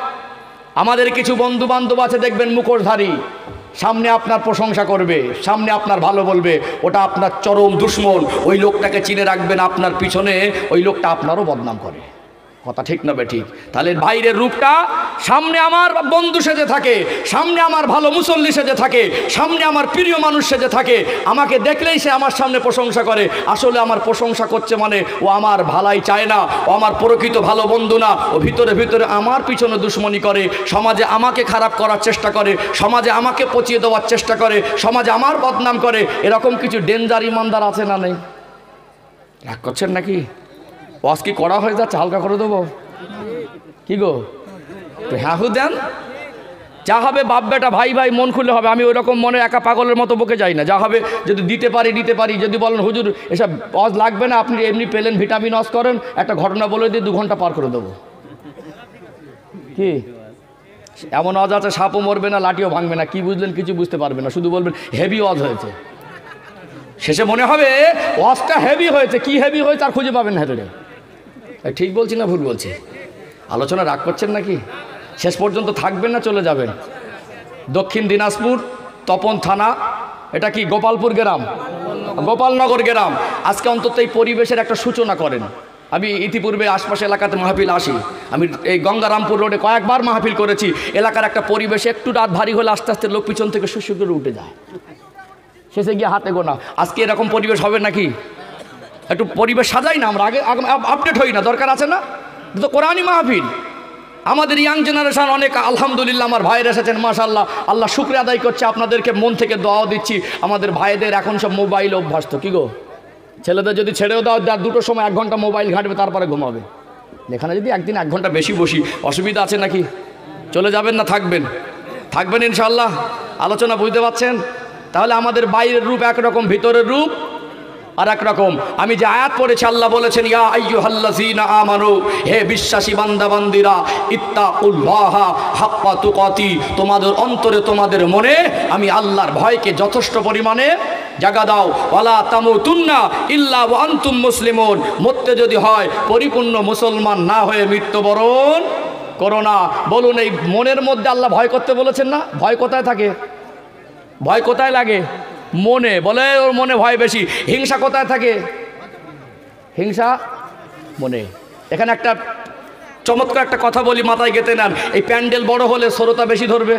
আমাদের কিছু বন্ধু বান্ধব আছে দেখবেন মুখোশধারী, সামনে আপনার প্রশংসা করবে, সামনে আপনার ভালো বলবে, ওটা আপনার চরম দুশ্মন। ওই লোকটাকে চিনে রাখবেন, আপনার পিছনে ওই লোকটা আপনারও বদনাম করে। কথা ঠিক না ঠিক? তাহলে বাইরের রূপটা, সামনে আমার বন্ধু সেজে থাকে, সামনে আমার ভালো মুসল্লি সেজে থাকে, সামনে আমার প্রিয় মানুষ সেজে থাকে, আমাকে দেখলেই সে আমার সামনে প্রশংসা করে। আসলে আমার প্রশংসা করছে মানে ও আমার ভালাই চায় না, ও আমার প্রকৃত ভালো বন্ধু না, ও ভিতরে ভিতরে আমার পিছনে দুশ্মনী করে, সমাজে আমাকে খারাপ করার চেষ্টা করে, সমাজে আমাকে পচিয়ে দেওয়ার চেষ্টা করে, সমাজে আমার বদনাম করে। এরকম কিছু ডেঞ্জার ইমানদার আছে না নেই? রাগ করছেন নাকি? ওয়াজ কি করা হয়ে যাচ্ছে? হালকা করে দেবো কি গো? হ্যাঁ হু দেন, যা হবে বাপ বেটা ভাই ভাই মন খুলে হবে। আমি ওই রকম মনে একা পাগলের মতো বকে যাই না। যা হবে যদি দিতে পারি। যদি বলেন হুজুর এসব ওয়াজ লাগবে না, আপনি এমনি পেলেন ভিটামিন ওয়াজ করেন, একটা ঘটনা বলে দিয়ে 2 ঘন্টা পার করে দেবো। কি এমন ওয়াজ আছে, সাপও মরবে না, লাঠিও ভাঙবে না, কি বুঝলেন? কিছু বুঝতে পারবে না, শুধু বলবেন হেভি ওয়াজ হয়েছে। শেষে মনে হবে ওয়াজটা হেভি হয়েছে, কি হেভি হয়েছে আর খুঁজে পাবেন না। ঠিক বলছি না ভুল বলছি? আলোচনা রাগ করছেন নাকি? শেষ পর্যন্ত থাকবেন না চলে যাবেন? দক্ষিণ দিনাজপুর তপন থানা, এটা কি গোপালপুর গ্রাম, গোপালনগর গ্রাম। আজকে অন্তত এই পরিবেশের একটা সূচনা করেন। আমি ইতিপূর্বে আশপাশ এলাকাতে মাহফিল আসি, আমি এই গঙ্গারামপুর রোডে কয়েকবার মাহফিল করেছি। এলাকার একটা পরিবেশে একটু রাত ভারী হলে আস্তে আস্তে লোক পিছন থেকে শুশু করে উঠে যায়, শেষে গিয়ে হাতে গোনা। আজকে এরকম পরিবেশ হবে নাকি? একটু পরিবেশ সাজাই না আমরা, আগে আপডেট হই না? দরকার আছে না? তো কোরআনই মাহফিল। আমাদের ইয়াং জেনারেশন অনেক আলহামদুলিল্লাহ, আমার ভাইয়ের এসেছেন মাশাআল্লাহ, আল্লাহ শুকরিয়া আদায় করছে, আপনাদেরকে মন থেকে দোয়াও দিচ্ছি। আমাদের ভাইদের এখন সব মোবাইল অভ্যস্ত। কি গো, ছেলেদের যদি ছেড়েও দাও, 2টোর সময় 1 ঘন্টা মোবাইল ঘাঁটবে, তারপরে ঘুমাবে। এখানে যদি একদিন 1 ঘন্টা বেশি বসি, অসুবিধা আছে নাকি? চলে যাবেন না থাকবেন? থাকবেন ইনশাআল্লাহ। আলোচনা বুঝতে পারছেন? তাহলে আমাদের বাইরের রূপ একরকম, ভিতরের রূপ আর এক রকম। আমি যে আয়াত পড়েছি, আল্লাহ বলেছেন ইয়া আইয়ুহাল্লাযীনা আমানু, হে বিশ্বাসী বান্দা বান্দিরা, ইত্তাকুল্লাহা হাক্কা তুকাতি, তোমাদের অন্তরে তোমাদের মনে আমি আল্লাহর ভয়কে যথেষ্ট পরিমাণে জায়গা দাও। ওয়ালা তামুতুন্না ইল্লা ওয়া আনতুম মুসলিমুন, মরতে যদি হয় পরিপূর্ণ মুসলমান না হয়ে মৃত্যুবরণ করো না। বলুন, এই মনের মধ্যে আল্লাহ ভয় করতে বলেছেন না? ভয় কোথায় থাকে? ভয় কোথায় লাগে? মনে। বলে ওর মনে ভয় বেশি। হিংসা কোথায় থাকে? হিংসা মনে। এখানে একটা চমৎকার একটা কথা বলি, মাথায় গেঁথে নেন। এই প্যান্ডেল বড় হলে শ্রোতা বেশি ধরবে,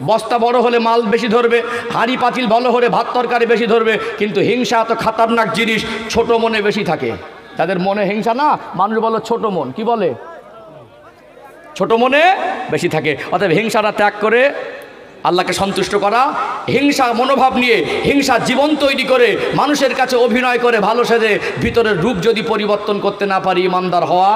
বস্তা বড় হলে মাল বেশি ধরবে, হাঁড়ি পাতিল ভালো হলে ভাত তরকারি বেশি ধরবে, কিন্তু হিংসা এত খাতারনাক জিনিস, ছোট মনে বেশি থাকে। তাদের মনে হিংসা না, মানুষ বলে ছোট মন। কি বলে? ছোট মনে বেশি থাকে। অতএব হিংসাটা ত্যাগ করে আল্লাহকে সন্তুষ্ট করা, হিংসা মনোভাব নিয়ে হিংসা জীবন তৈরি করে মানুষের কাছে অভিনয় করে ভালো সেজে ভিতরের রূপ যদি পরিবর্তন করতে না পারি ইমানদার হওয়া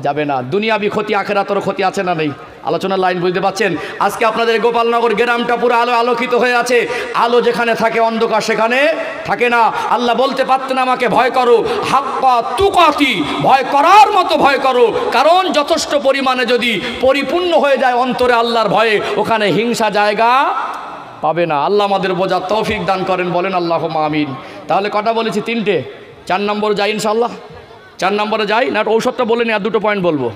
যাবে না। দুনিয়াবি ক্ষতি আখেরাতের ক্ষতি আছে না নেই? আলোচনার লাইন বুঝতে পাচ্ছেন? আজকে আপনাদের গোপালনগর গ্রামটা পুরো আলোকিত হয়ে আছে। আলো যেখানে থাকে অন্ধকার সেখানে থাকে না। আল্লাহ বলতে পারতেন আমাকে ভয় করো, হাক্কা তুকাতি, ভয় করার মতো ভয় করো, কারণ যথেষ্ট পরিমাণে যদি পরিপূর্ণ হয়ে যায় অন্তরে আল্লাহর ভয়ে, ওখানে হিংসা জায়গা পাবে না। আল্লাহ আমাদের বোঝার তৌফিক দান করেন, বলেন আল্লাহুম্মা আমিন। তাহলে কটা বলেছি? 3টে। 4 নম্বর যাই ইনশাআল্লাহ? 4 নম্বরে যাই না? ঔষধটা বলে নিই, আর 2টো পয়েন্ট বলবো।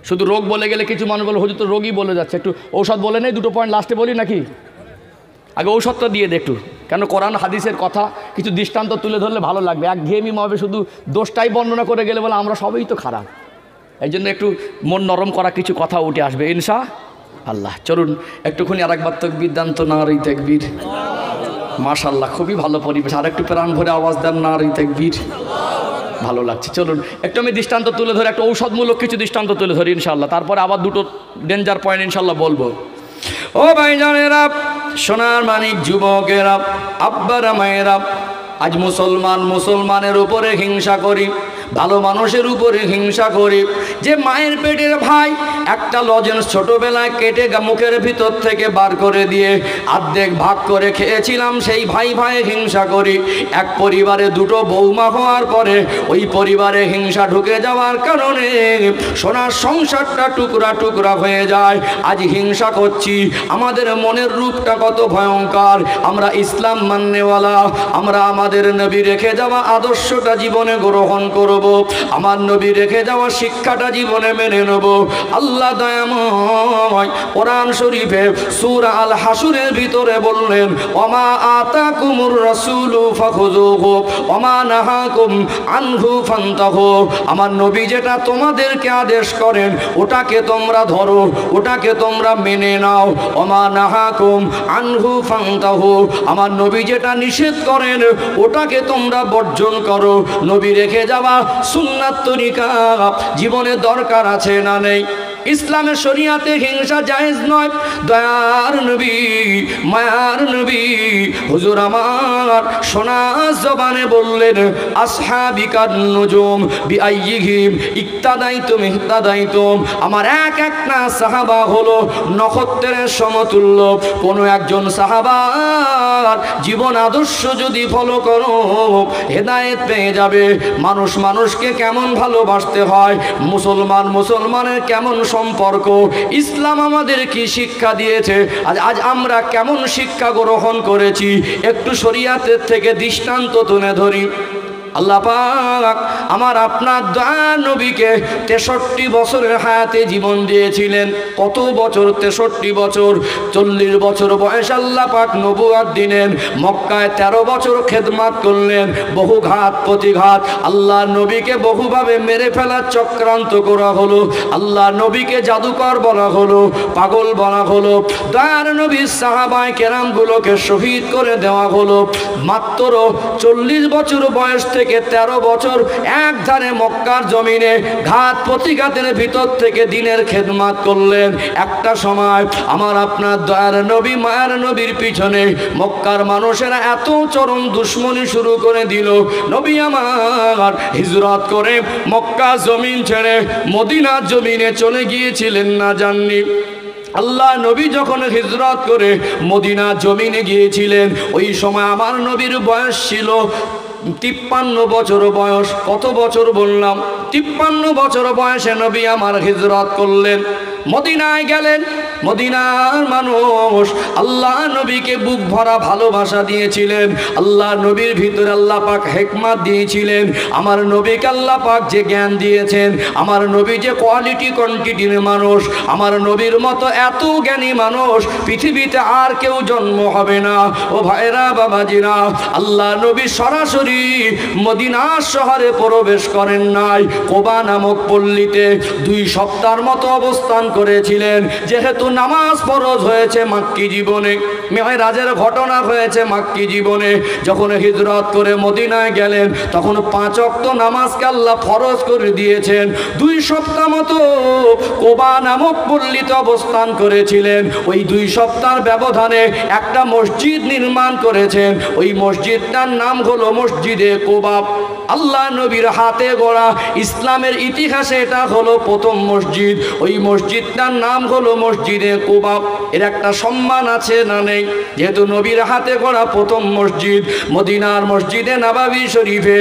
শুধু রোগ বলে গেলে কিছু মানুষ বলে হুজুর তো রোগই বলে যাচ্ছে, একটু ঔষধ বলে নেই, 2টো পয়েন্ট লাস্টে বলি নাকি? আগে ঔষধটা দিয়ে দে একটু, কেন কোরআন হাদিসের কথা কিছু দৃষ্টান্ত তুলে ধরলে ভালো লাগবে। একঘেয়েমি ভাবে শুধু দোষটাই বর্ণনা করে গেলে বলে আমরা সবই তো খারাপ। এই জন্য একটু মন নরম করা কিছু কথা উঠে আসবে ইনশাআল্লাহ। চলুন একটুখানি আরেকবার তাকবীর দেন তো, নারী তাকবীর। মাশাআল্লাহ, খুবই ভালো পরিবেশ। আর একটু প্রাণ ভরে আওয়াজ দেন, নারী তাকবীর। ভালো লাগছে। চলুন একটু আমি দৃষ্টান্ত তুলে ধরে একটা ঔষধমূলক কিছু দৃষ্টান্ত তুলে ধরি ইনশাআল্লাহ, তারপরে আবার 2টো ডেঞ্জার পয়েন্ট ইনশাআল্লাহ বলবো। ও ভাইজানেরা, সোনার মানিক যুবকেরা, আব্বারা মায়েরা, আজ মুসলমানের উপরে হিংসা করি, ভালো মানুষের উপরে হিংসা করি। যে মায়ের পেটের ভাই একটা লজেন্স ছোটবেলায় কেটে মুখের ভিতর থেকে বার করে দিয়ে অর্ধেক ভাগ করে খেয়েছিলাম, সেই ভাই হিংসা করি। এক পরিবারে 2টো বৌমা হওয়ার পরে ওই পরিবারে হিংসা ঢুকে যাওয়ার কারণে সোনার সংসারটা টুকরা টুকরা হয়ে যায়। আজ হিংসা করছি। আমাদের মনের রূপটা কত ভয়ঙ্কর। আমরা ইসলাম মাননেওয়ালা, আমরা আমাদের নবী রেখে যাওয়া আদর্শটা জীবনে গ্রহণ করব, আমার নবী রেখে যাওয়া শিক্ষাটা জীবনে মেনে নেব। আল্লাহ দয়াময় কোরআন শরীফে সূরা আল হাসরের ভিতরে বললেন, ওমা আতাকুমুর রাসূলু ফাখুযুহু ওমা নাহাকুম আনহু ফান্তাহু। আমার নবী যেটা তোমাদেরকে আদেশ করেন ওটাকে তোমরা ধরো, ওটাকে তোমরা মেনে নাও। ওমা নাহাকুম আনহু ফান্তাহু। আমার নবী যেটা নিষেধ করেন ওটাকে তোমরা বর্জন করো। নবী রেখে যাওয়া সুন্নাত তরিকা জীবনে দরকার আছে না নেই? ইসলামের শরিয়াতে হিংসা জায়েজ নয়। দয়ার নবী, মায়ার নবী হুজুর আমার সোনা জবানে বললেন, আসহাবিকান নুজুম বিআইয়িহিম ইক্তাদাইতুম ইহতাদাইতুম। আমার এক না সাহাবা হলো নক্ষত্রের সমতুল্য। কোনো একজন সাহাবার জীবন আদর্শ যদি ফলো করো হেদায়েত পেয়ে যাবে। মানুষ মানুষকে কেমন ভালোবাসতে হয়, মুসলমানের কেমন সম্পর্ক, ইসলাম আমাদের কি শিক্ষা দিয়েছে, আজ আমরা কেমন শিক্ষা গ্রহণ করেছি, একটু শরিয়াতের থেকে দৃষ্টান্ত তুলে ধরি। আল্লাহ পাক আমার আপনার দয়া নবীকে 63 বছরের হায়াতে জীবন দিয়েছিলেন। কত বছর? 63 বছর। 40 বছর বয়স আল্লাহ পাক নবুয়ত দিলেন। মক্কায় 13 বছর খেদমত করলেন। বহু ঘাত প্রতিঘাত, আল্লাহ নবীকে বহুভাবে মেরে ফেলার চক্রান্ত করা হলো। আল্লাহ নবীকে জাদুকর বলা হলো, পাগল বলা হলো। দয়ার নবীর সাহাবায়ে কেরামগুলোকে শহীদ করে দেওয়া হলো। মাত্র 40 বছর বয়স থেকে 13 বছর এক ধারে মক্কার জমিনে ঘাত প্রতিঘাতের ভিতর থেকে দিনের খেদমত করলেন। একটা সময় আমার আপনার দয়ার নবী মায়ার নবীর পিছনে মক্কার মানুষেরা এত চরম দুশ্মনী শুরু করে দিল। নবী আমার হিজরত করে মক্কা জমিন ছেড়ে মদিনা জমিনে চলে গিয়েছিলেন না জাননি? আল্লাহ নবী যখন হিজরত করে মদিনা জমিনে গিয়েছিলেন ওই সময় আমার নবীর বয়স ছিল 53 বছর বয়স। কত বছর বললাম? 53 বছর বয়সে নবী আমার হিজরত করলেন, মদিনায় গেলেন। মদিনার মানুষ আল্লাহ নবীকে বুক ভরা ভালোবাসা দিয়েছিলেন। আল্লাহ নবীর ভিতরে আল্লাহ পাক হিকমত দিয়েছিলেন। আমার নবীকে আল্লাহ পাক যে জ্ঞান দিয়েছেন, আমার নবী যে কোয়ালিটি কোয়ান্টিটির মানুষ, আমার নবীর মতো এত জ্ঞানী মানুষ পৃথিবীতে আর কেউ জন্ম হবে না। ও ভাইরা বাবাজিরা, আল্লাহ নবী সরাসরি মদিনা শহরে প্রবেশ করেন নাই। কোবা নামক পল্লীতে 2 সপ্তাহের মতো অবস্থান করেছিলেন। যেহেতু নামাজ ফরজ হয়েছে মাক্কি জীবনে, মেরাজের ঘটনা হয়েছে মাক্কি জীবনে। যখন হিজরত করে মদিনায় গেলেন তখন 5 ওয়াক্ত নামাজকে আল্লাহ ফরজ করে দিয়েছেন। 2 সপ্তাহ মতো কোবা নামক পল্লীতে অবস্থান করেছিলেন। ওই 2 সপ্তাহের ব্যবধানে একটা মসজিদ নির্মাণ করেছেন। ওই মসজিদটার নাম হলো মসজিদে কোবা। আল্লাহ নবীর হাতে গড়া ইসলামের ইতিহাসে এটা হলো প্রথম মসজিদ। ওই মসজিদটার নাম হলো মসজিদে কোবা। এর একটা সম্মান আছে না নেই? যেহেতু নবীর হাতে গড়া প্রথম মসজিদ, মদিনার মসজিদে নববী শরীফে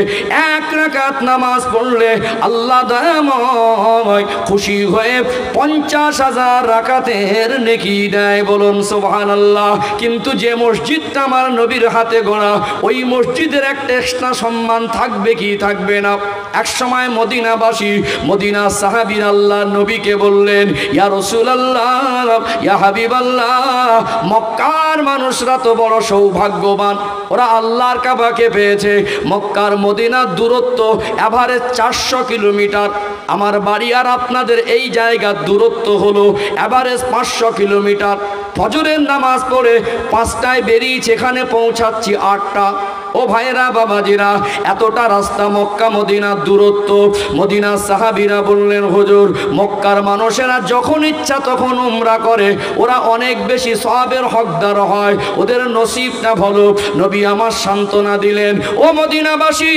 1 রাকাত নামাজ পড়লে আল্লাহ দয়াময় খুশি হয়ে 50,000 রাকাতের নেকি দেয়। বলুন সুবহানাল্লাহ। কিন্তু যে মসজিদটা আমার নবীর হাতে গড়া, ওই মসজিদের একটা এক্সট্রা সম্মান থাকবে কি থাকবে না? এক সময় মদিনাবাসী, মদিনা সাহাবীর আল্লাহ নবীকে বললেন, ইয়া রাসূলুল্লাহ, ইয়া হাবিবাল্লাহ, মক্কার মানুষরা তো বড় সৌভাগ্যবান, ওরা আল্লাহর কাবাকে পেয়েছে। মক্কার মদিনার দূরত্ব এভারেজ 400 কিলোমিটার। আমার বাড়ি আর আপনাদের এই জায়গার দূরত্ব হলো এভারেজ 500 কিলোমিটার। ফজরের নামাজ পড়ে 5টায় বেরিয়েছি, এখানে পৌঁছাচ্ছি 8টা। ও ভাইরা বাবাজিরা, এতটা রাস্তা মক্কা মদিনার দূরত্ব। মদিনার সাহাবীরা বললেন, হুজুর, মক্কার মানুষেরা যখন ইচ্ছা তখন উমরা করে, ওরা অনেক বেশি সওয়াবের হকদার হয়, ওদের নসিবটা ভালো। নবী আমার সান্ত্বনা দিলেন, ও মদিনাবাসী,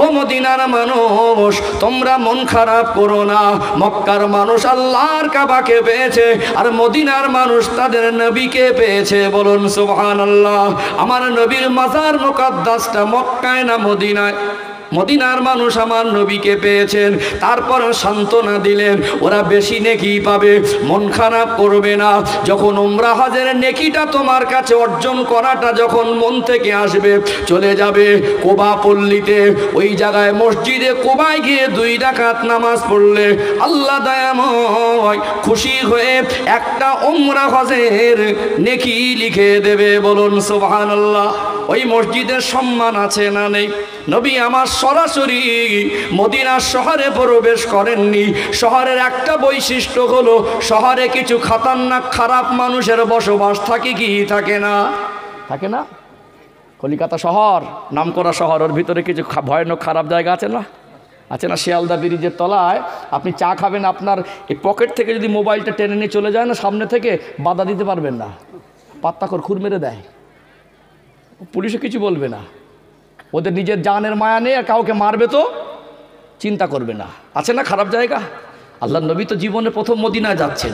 ও মদিনার মানুষ, তোমরা মন খারাপ করো না। মক্কার মানুষ আল্লাহর কাবাকে পেয়েছে, আর মদিনার মানুষ তাদের নবীকে পেয়েছে। বলুন সুবহানাল্লাহ। আমার নবীর মাজার মুকাদ্দাসটা মক্কায় না মদিনায়? মদিনার মানুষ আমার নবীকে পেয়েছেন। তারপর সান্ত্বনা দিলেন, ওরা বেশি নেকি পাবে, মন খারাপ করবে না। যখন উমরা হজের নেকিটা তোমার কাছে অর্জন করাটা যখন মন থেকে আসবে, চলে যাবে কোবা পল্লীতে, ওই জায়গায় মসজিদে কোবায় গিয়ে 2 রাকাত নামাজ পড়লে আল্লাহ দয়াময় খুশি হয়ে একটা উমরা হজের নেকি লিখে দেবে। বলুন সুবহানাল্লাহ। ওই মসজিদের সম্মান আছে না নেই? নবী আমার সরাসরি মদিনা শহরে প্রবেশ করেননি। শহরের একটা বৈশিষ্ট্য হলো, শহরে কিছু খতরনাক খারাপ মানুষের বসবাস থাকে কি থাকে না? থাকে না? কলিকাতা শহর নামকরা শহর, ওর ভিতরে কিছু ভয়ানক খারাপ জায়গা আছে না? আছে না? শিয়ালদা ব্রিজের তলায় আপনি চা খাবেন, আপনার এই পকেট থেকে যদি মোবাইলটা টেনে নিয়ে চলে যায় না, সামনে থেকে বাধা দিতে পারবেন না, পাত্তা করে খুর মেরে দেয়, পুলিশে কিছু বলবে না। ওদের নিজের জানের মায়া নেই, আর কাউকে মারবে তো চিন্তা করবে না। আছে না খারাপ জায়গা? আল্লাহ নবী তো জীবনে প্রথম মদিনায় যাচ্ছেন।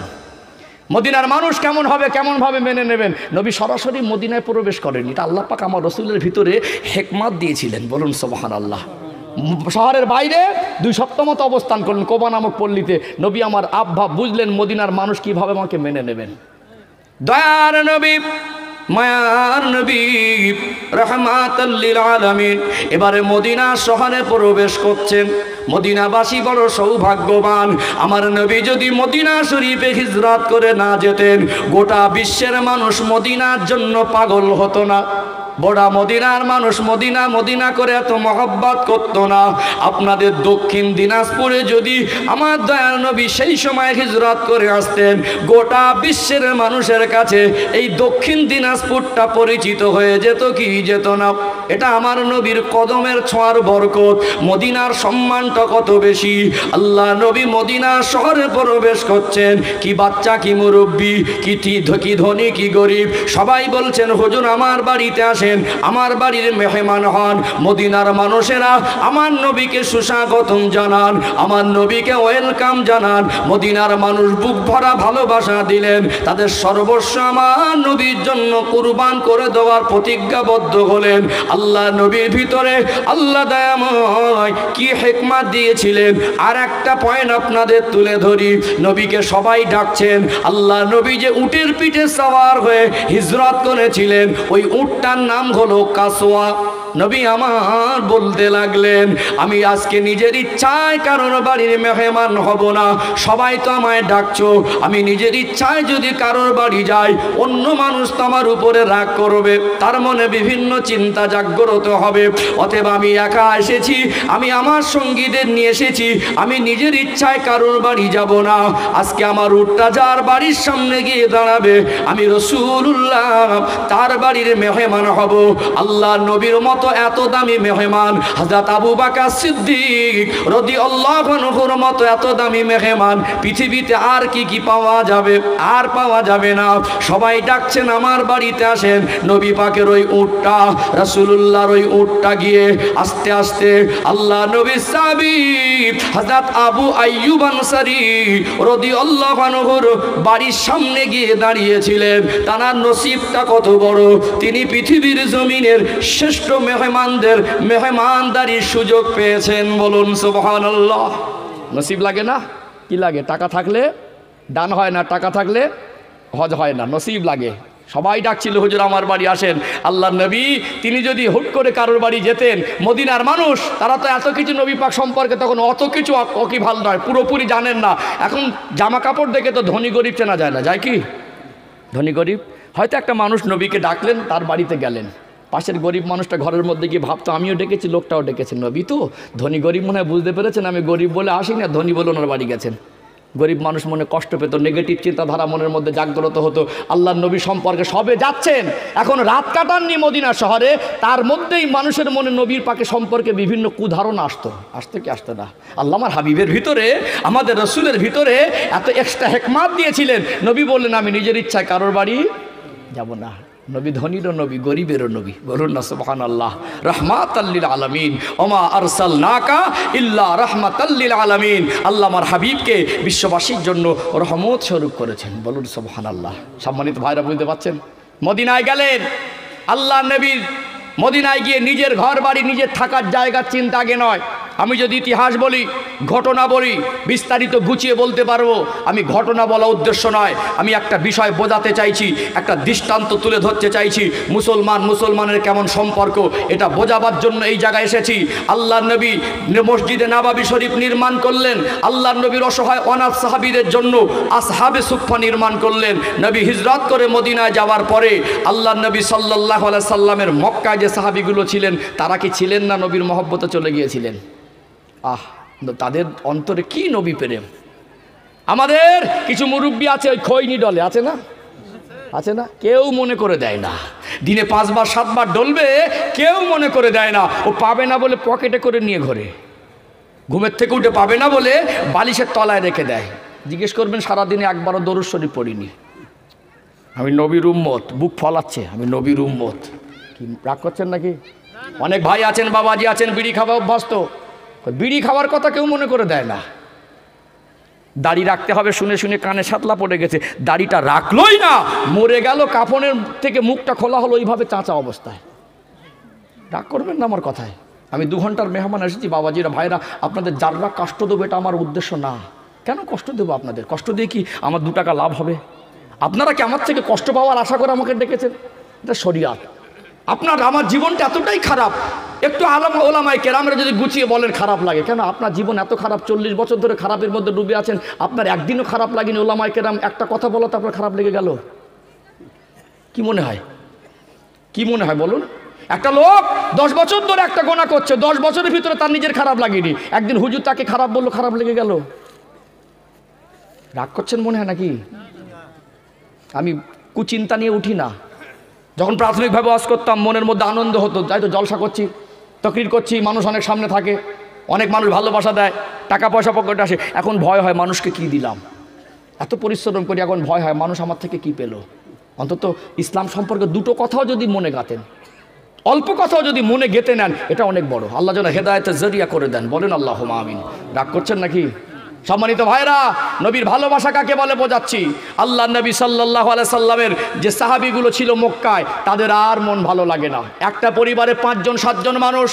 মদিনার মানুষ কেমন হবে, কেমনভাবে মেনে নেবেন? নবী সরাসরি মদিনায় প্রবেশ করেন। এটা আল্লাহ পাক আমার রসুলের ভিতরে হেকমত দিয়েছিলেন। বলুন সুবহানাল্লাহ। শহরের বাইরে 2 সপ্তাহ মতো অবস্থান করলেন কোবা নামক পল্লীতে। নবী আমার আবভাব বুঝলেন, মদিনার মানুষ কীভাবে আমাকে মেনে নেবেন। দয়ার নবী, মায়ার নবী, রাহমাতাল লিল আলামিন এবারে মদিনা শহরে প্রবেশ করছেন। মদিনাবাসী বড় সৌভাগ্যবান। আমার নবী যদি মদিনা শরীফে হিজরত করে না যেতেন, গোটা বিশ্বের মানুষ মদিনার জন্য পাগল হতো না। বড়া মদিনার মানুষ মদিনা মদিনা করে এত মহব্বত করতো না। আপনাদের দক্ষিণ দিনাজপুরে যদি আমার দয়াল নবী সেই সময় হিজরত করে আসতেন, গোটা বিশ্বের মানুষের কাছে এই দক্ষিণ দিনাজপুরটা পরিচিত হয়ে যেত কি যেত না? এটা আমার নবীর কদমের ছোঁয়ার বরকত। মদিনার সম্মানটা কত বেশি। আল্লাহ নবী মদিনা শহরে প্রবেশ করছেন, কি বাচ্চা কি মুরব্বী, কি ধনী কি গরিব, সবাই বলছেন, হুজুর আমার বাড়িতে আসেন, আমার বাড়ির মেহমান হন। মদিনার মানুষেরা আমার নবীকে সুস্বাগতম জানান, আমার নবীকে ওয়েলকাম জানান। মদিনার মানুষ বুক ভরা ভালোবাসা দিলেন, তাদের সর্বস্ব আমার নবীর জন্য কুরবান করে দেওয়ার প্রতিজ্ঞাবদ্ধ হলেন। আল্লাহ নবীর ভিতরে আল্লাহ দয়াময় কি হিকমত দিয়েছিলেন। আর একটা পয়েন্ট আপনাদের তুলে ধরি, নবীকে সবাই ডাকছেন। আল্লাহ নবী যে উটের পিঠে সওয়ার হয়ে হিজরত করেছিলেন, ওই উটটার নাম হলো কাসওয়া। নবী আমার বলতে লাগলেন, আমি আজকে নিজের ইচ্ছায় কারোর বাড়ির মেহমান হব না। সবাই তো আমায় ডাকছো, আমি নিজের ইচ্ছায় যদি কারোর বাড়ি যাই অন্য মানুষ তো আমার উপরে রাগ করবে, তার মনে বিভিন্ন চিন্তা জাগ্রত হবে। অতএব আমি একা এসেছি, আমি আমার সঙ্গীদের নিয়ে এসেছি, আমি নিজের ইচ্ছায় কারোর বাড়ি যাব না। আজকে আমার উটটা যার বাড়ির সামনে গিয়ে দাঁড়াবে আমি রাসূলুল্লাহ তার বাড়ির মেহমান হব। আল্লাহ নবীর মতো এত দামি মেহমান হযরত আবু বকর সিদ্দিক রাদিয়াল্লাহু আনহুর মতো এত দামি মেহমান পৃথিবীতে আর কি পাওয়া যাবে? আর পাওয়া যাবে না। সবাই ডাকছেন আমার বাড়িতে আসেন। নবী পাকের ওই উটটা, রাসূলুল্লাহর ওই উটটা গিয়ে আস্তে আস্তে আল্লাহ নবীর সাহাবী হযরত আবু আইয়ুব আনসারী রাদিয়াল্লাহু আনহুর বাড়ির সামনে গিয়ে দাঁড়িয়েছিলেন। তার নসিবটা কত বড়, তিনি পৃথিবীর জমিনের শ্রেষ্ঠ মেহমানদের মেহমানদারির সুযোগ পেয়েছেন। বলুন সুবহানাল্লাহ। নসিব লাগে না? কি লাগে? টাকা থাকলে দান হয় না, টাকা থাকলে হজ হয় না, নসিব লাগে। সবাই ডাকছিল হুজুর আমার বাড়ি আসেন। আল্লাহর নবী তিনি যদি হুট করে কারোর বাড়ি যেতেন, মদিনার মানুষ তারা তো এত কিছু নবী পাক সম্পর্কে তখন অত কিছু ওয়াকিবহাল নয়, পুরোপুরি জানেন না। এখন জামা কাপড় দেখে তো ধনী গরিব চেনা যায় না, যায় কি? ধনী গরিব হয়তো একটা মানুষ নবীকে ডাকলেন, তার বাড়িতে গেলেন, পাশের গরিব মানুষটা ঘরের মধ্যে গিয়ে ভাবতো আমিও ডেকেছি, লোকটাও ডেকেছেন, নবী তো ধনী গরিব মনে হয় বুঝতে পেরেছেন আমি গরিব বলে আসি না, ধনী বলে ওনার বাড়ি গেছেন। গরিব মানুষ মনে কষ্ট পেত, নেগেটিভ চিন্তাধারা মনের মধ্যে জাগ্রত হতো। আল্লাহর নবী সম্পর্কে সবে যাচ্ছেন, এখন রাত কাটাননি মদিনা শহরে, তার মধ্যেই মানুষের মনে নবীর পাকে সম্পর্কে বিভিন্ন কুধারণা আসতো কি আসতো না? আল্লাহ আমার হাবিবের ভিতরে, আমাদের রসুলের ভিতরে এত এক্সট্রা হেকমাত দিয়েছিলেন। নবী বললেন আমি নিজের ইচ্ছায় কারোর বাড়ি যাব না। নবী ধনীরও নবী, গরিবেরও নবী। বলুন না সুবহানাল্লাহ। রাহমাতাল লিল আলামিন, ওমা আরসালনাকা ইল্লা রাহমাতাল লিল আলামিন। আল্লাহ আমার হাবিবকে বিশ্ববাসীর জন্য রহমত স্বরূপ করেছেন। বলুন সুবহানাল্লাহ। সম্মানিত ভাইরা বুঝতে পারছেন? মদিনায় গেলেন, আল্লাহ নবীর মদিনায় গিয়ে নিজের ঘর বাড়ি, নিজের থাকার জায়গার চিন্তা আগে নয়। আমি যদি ইতিহাস বলি, ঘটনা বলি, বিস্তারিত গুছিয়ে বলতে পারবো। আমি ঘটনা বলা উদ্দেশ্য নয়, আমি একটা বিষয় বোঝাতে চাইছি, একটা দৃষ্টান্ত তুলে ধরতে চাইছি। মুসলমানের কেমন সম্পর্ক এটা বোঝাবার জন্য এই জায়গায় এসেছি। আল্লাহর নবী মসজিদে নববী শরীফ নির্মাণ করলেন। আল্লাহর নবীর অসহায় অনাথ সাহাবীদের জন্য আসহাবে সুফফা নির্মাণ করলেন। নবী হিজরত করে মদিনায় যাওয়ার পরে আল্লাহর নবী সাল্লাল্লাহু আলাইহি সাল্লামের মক্কায় যে সাহাবীগুলো ছিলেন তারা কি ছিলেন না নবীর মহব্বতে চলে গিয়েছিলেন? তাদের অন্তরে কি নবী প্রেম। আমাদের কিছু মুরব্বী আছে ওই খৈনি ডলে, আছে না? আছে না? কেউ মনে করে দেয় না। দিনে 5 বার 7 বার ডলবে, কেউ মনে করে দেয় না। ও পাবে না বলে পকেটে করে নিয়ে ঘোরে, ঘুমের থেকে উঠে পাবে না বলে বালিশের তলায় রেখে দেয়। জিজ্ঞেস করবেন সারাদিনে একবারও দরুদ শরীফ পড়িনি। আমি নবীর উম্মত, বুক ফলাচ্ছে, আমি নবীর উম্মত। কি রাগ করছেন নাকি? অনেক ভাই আছেন, বাবাজি আছেন, বিড়ি খাওয়া অভ্যস্ত, বিড়ি খাওয়ার কথা কেউ মনে করে দেয় না। দাড়ি রাখতে হবে শুনে শুনে কানে সাতলা পড়ে গেছে, দাড়িটা রাখলোই না, মরে গেল, কাফনের থেকে মুখটা খোলা হলো এইভাবে চাঁচা অবস্থায়। রাগ করবেন না আমার কথায়। আমি 2 ঘন্টার মেহমান এসেছি, বাবাজিরা ভাইরা, আপনাদের যারা কষ্ট দেবো এটা আমার উদ্দেশ্য না। কেন কষ্ট দেবো আপনাদের? কষ্ট দিয়ে কি আমার 2 টাকা লাভ হবে? আপনারা কি আমার থেকে কষ্ট পাওয়ার আশা করে আমাকে ডেকেছেন? এটা শরিয়াত। আপনার আমার জীবনটা এতটাই খারাপ, একটু ওলামায়ে কেরামরা যদি গুছিয়ে বলেন খারাপ লাগে কেন? আপনার জীবন এত খারাপ, 40 বছর ধরে খারাপের মধ্যে ডুবে আছেন, আপনার একদিনও খারাপ লাগেনি। ওলামায়ে কেরাম একটা কথা বলো তো আপনার খারাপ লেগে গেল? কি মনে হয়? কি মনে হয় বলুন? একটা লোক 10 বছর ধরে একটা গোনা করছে, 10 বছরের ভিতরে তার নিজের খারাপ লাগেনি, একদিন হুজুর তাকে খারাপ বললো, খারাপ লেগে গেল। রাগ করছেন মনে হয় নাকি? আমি কুচিন্তা নিয়ে উঠি না। যখন প্রাথমিকভাবে ওয়াজ করতাম মনের মধ্যে আনন্দ হতো, তাই তো জলসা করছি, তকরির করছি, মানুষ অনেক সামনে থাকে, অনেক মানুষ ভালোবাসা দেয়, টাকা পয়সা পকেটে আসে। এখন ভয় হয় মানুষকে কি দিলাম, এত পরিশ্রম করি, এখন ভয় হয় মানুষ আমার থেকে কি পেল। অন্তত ইসলাম সম্পর্কে 2টো কথাও যদি মনে গাতেন, অল্প কথাও যদি মনে গেতে নেন, এটা অনেক বড়। আল্লাহ যেন হেদায়েতের জরিয়া করে দেন। বলেন আল্লাহুম্মা আমিন। রাগ করছেন নাকি? সম্মানিত ভাইরা, নবীর ভালোবাসা কাকে বলে বোঝাচ্ছি। আল্লাহ নবী সাল্লাল্লাহু আলাইহি সাল্লামের যে সাহাবীগুলো ছিল মক্কায়, তাদের আর মন ভালো লাগে না। একটা পরিবারে 5 জন 7 জন মানুষ,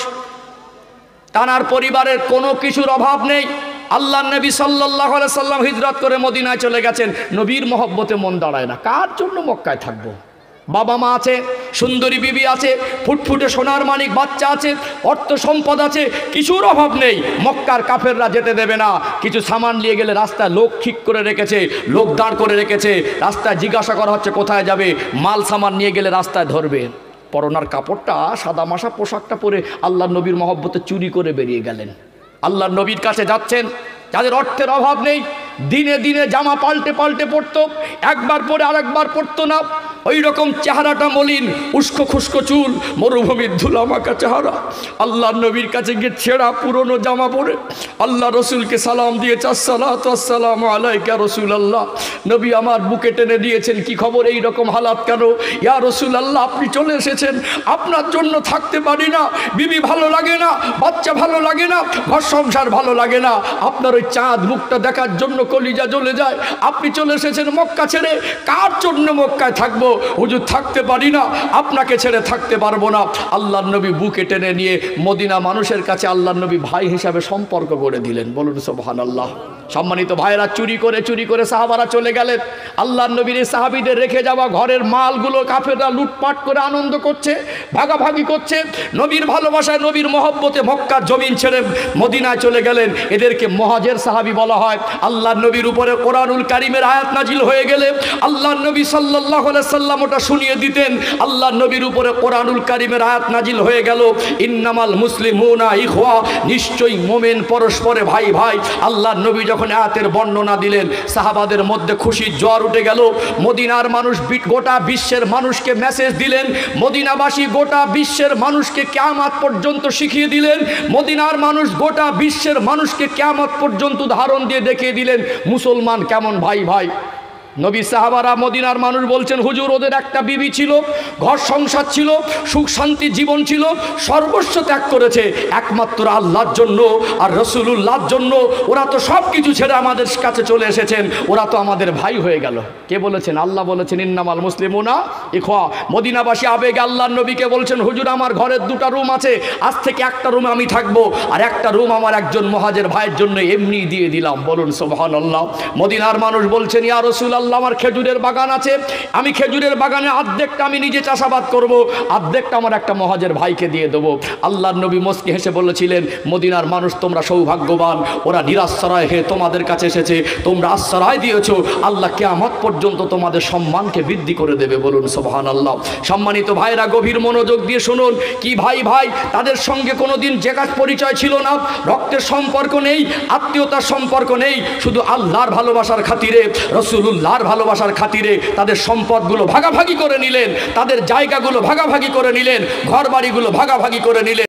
তার পরিবারের কোনো কিছুর অভাব নেই। আল্লাহ নবী সাল্লাল্লাহু আলাইহি সাল্লাম হিজরত করে মদিনায় চলে গেছেন, নবীর মহব্বতে মন দাঁড়ায় না। কার জন্য মক্কায় থাকবো? বাবা মা আছে, সুন্দরী বিবি আছে, ফুটফুটে সোনার মানিক বাচ্চা আছে, অর্থ সম্পদ আছে, কিছুর অভাব নেই। মক্কার কাফেররা যেতে দেবে না। কিছু সামান নিয়ে গেলে রাস্তায় লোক ঠিক করে রেখেছে, লোক দাঁড় করে রেখেছে, রাস্তায় জিজ্ঞাসা করা হচ্ছে কোথায় যাবে, মাল সামান নিয়ে গেলে রাস্তায় ধরবে। পরনার কাপড়টা সাদা মাসা পোশাকটা পরে আল্লাহ নবীর মহব্বতে চুরি করে বেরিয়ে গেলেন। আল্লাহ নবীর কাছে যাচ্ছেন যাদের অর্থের অভাব নেই, দিনে দিনে জামা পাল্টে পাল্টে পরতো, একবার পরে আরেকবার পরতো না। ওই রকম চেহারাটা মলিন, উস্কো খুস্কো চুল, মরুভূমির ধুলামাখা চেহারা। আল্লাহ নবীর কাছে গিয়ে ছেঁড়া পুরনো জামা পরে আল্লাহ রসুলকে সালাম দিয়েছে, আসসালাতু আসসালামু আলাইকা রাসূলুল্লাহ। নবী আমার বুকে টেনে দিয়েছেন, কি খবর, এই রকম হালাত কেন? ইয়া রাসূলুল্লাহ, আপনি চলে এসেছেন, আপনার জন্য থাকতে পারি না, বিবি ভালো লাগে না, বাচ্চা ভালো লাগে না, ঘর সংসার ভালো লাগে না, আপনার ওই চাঁদ মুখটা দেখার জন্য কলিজা জ্বলে যায়। আপনি চলে এসেছেন মক্কা ছেড়ে, কার জন্য মক্কায় থাকবো? হুজুর থাকতে পারি না, আপনাকে ছেড়ে থাকতে পারবো না। আল্লাহর নবী বুকে টেনে নিয়ে মদিনা মানুষের কাছে আল্লাহর নবী ভাই হিসাবে সম্পর্ক গড়ে দিলেন। বলুন সুবহানাল্লাহ। সম্মানিত ভাইরা, চুরি করে সাহাবারা চলে গেলেন। আল্লাহর নবীর সাহাবীদের রেখে যাওয়া ঘরের মালগুলো কাফেররা লুটপাট করে আনন্দ করছে, ভাগাভাগি করছে। নবীর ভালোবাসায়, নবীর মহব্বতে মক্কার জমিন ছেড়ে মদিনায় চলে গেলেন। এদেরকে মুহাজির সাহাবী বলা হয়। আল্লাহর নবীর উপরে কোরআনুল কারীমের আয়াত নাজিল হয়ে গেলে আল্লাহর নবী সাল্লাল্লাহু আলাইহি সাল্লাম ওটা শুনিয়ে দিতেন। আল্লাহর নবীর উপরে কোরআনুল কারীমের আয়াত নাজিল হয়ে গেল, ইন্নামাল মুসলিমুনা ইখওয়া, নিশ্চয়ই মুমিন পরস্পরে ভাই ভাই। আল্লাহর নবী যখন আয়াতের বর্ণনা দিলেন, সাহাবাদের মধ্যে খুশির জ্বর উঠে গেল। মদিনার মানুষ গোটা বিশ্বের মানুষকে মেসেজ দিলেন, মদিনাবাসী গোটা বিশ্বের মানুষকে কিয়ামত পর্যন্ত শিখিয়ে দিলেন। মদিনার মানুষ গোটা বিশ্বের মানুষকে কিয়ামত পর্যন্ত ধারণ দিয়ে দেখিয়ে দিলেন মুসলমান কেমন ভাই ভাই। নবী সাহাবারা, মদিনার মানুষ বলছেন, হুজুর ওদের একটা বিবি ছিল, ঘর সংসার ছিল, সুখ শান্তি জীবন ছিল, সর্বস্ব ত্যাগ করেছে একমাত্র আল্লাহর জন্য আর রাসূলুল্লাহর জন্য। ওরা তো সব কিছু ছেড়ে আমাদের কাছে চলে এসেছেন, ওরা তো আমাদের ভাই হয়ে গেল। কে বলেছেন? আল্লাহ বলেছেন, ইন্নামাল মুসলিমুনা ইখওয়া। মদিনাবাসী আবেগে আল্লাহর নবীকে বলছেন, হুজুর আমার ঘরের দুটো রুম আছে, আজ থেকে একটা রুমে আমি থাকবো, আর একটা রুম আমার একজন মুহাজির ভাইয়ের জন্য এমনি দিয়ে দিলাম। বলুন সুবহানাল্লাহ। মদিনার মানুষ বলছেন, ইয়া রাসূলুল্লাহ, আমার খেজুরের বাগান আছে, আমি খেজুরের বাগানে অর্ধেকটা আমি নিজে চাষাবাদ করব, অর্ধেকটা আমার একটা মুহাজির ভাইকে দিয়ে দেবো। আল্লাহর নবী মুস্কি হেসে বলেছিলেন, মদিনার মানুষ তোমরা সৌভাগ্যবান, ওরা নিরাশ্রয় হয়ে তোমাদের কাছে এসেছে, তোমরা আশ্রয় দিয়েছো, আল্লাহ কিয়ামত পর্যন্ত তোমাদের সম্মানকে বৃদ্ধি করে দেবে। বলুন সুবহানাল্লাহ। সম্মানিত ভাইরা, গভীর মনোযোগ দিয়ে শুনুন। কি ভাই ভাই, তাদের সঙ্গে কোনোদিন জেগাত পরিচয় ছিল না, রক্তের সম্পর্ক নেই, আত্মীয়তার সম্পর্ক নেই, শুধু আল্লাহর ভালোবাসার খাতিরে, রাসূলুল্লাহর ভালোবাসার খাতিরে তাদের সম্পদগুলো ভাগাভাগি করে নিলেন, তাদের জায়গাগুলো ভাগাভাগি করে নিলেন, ঘর বাড়িগুলো ভাগাভাগি করে নিলেন।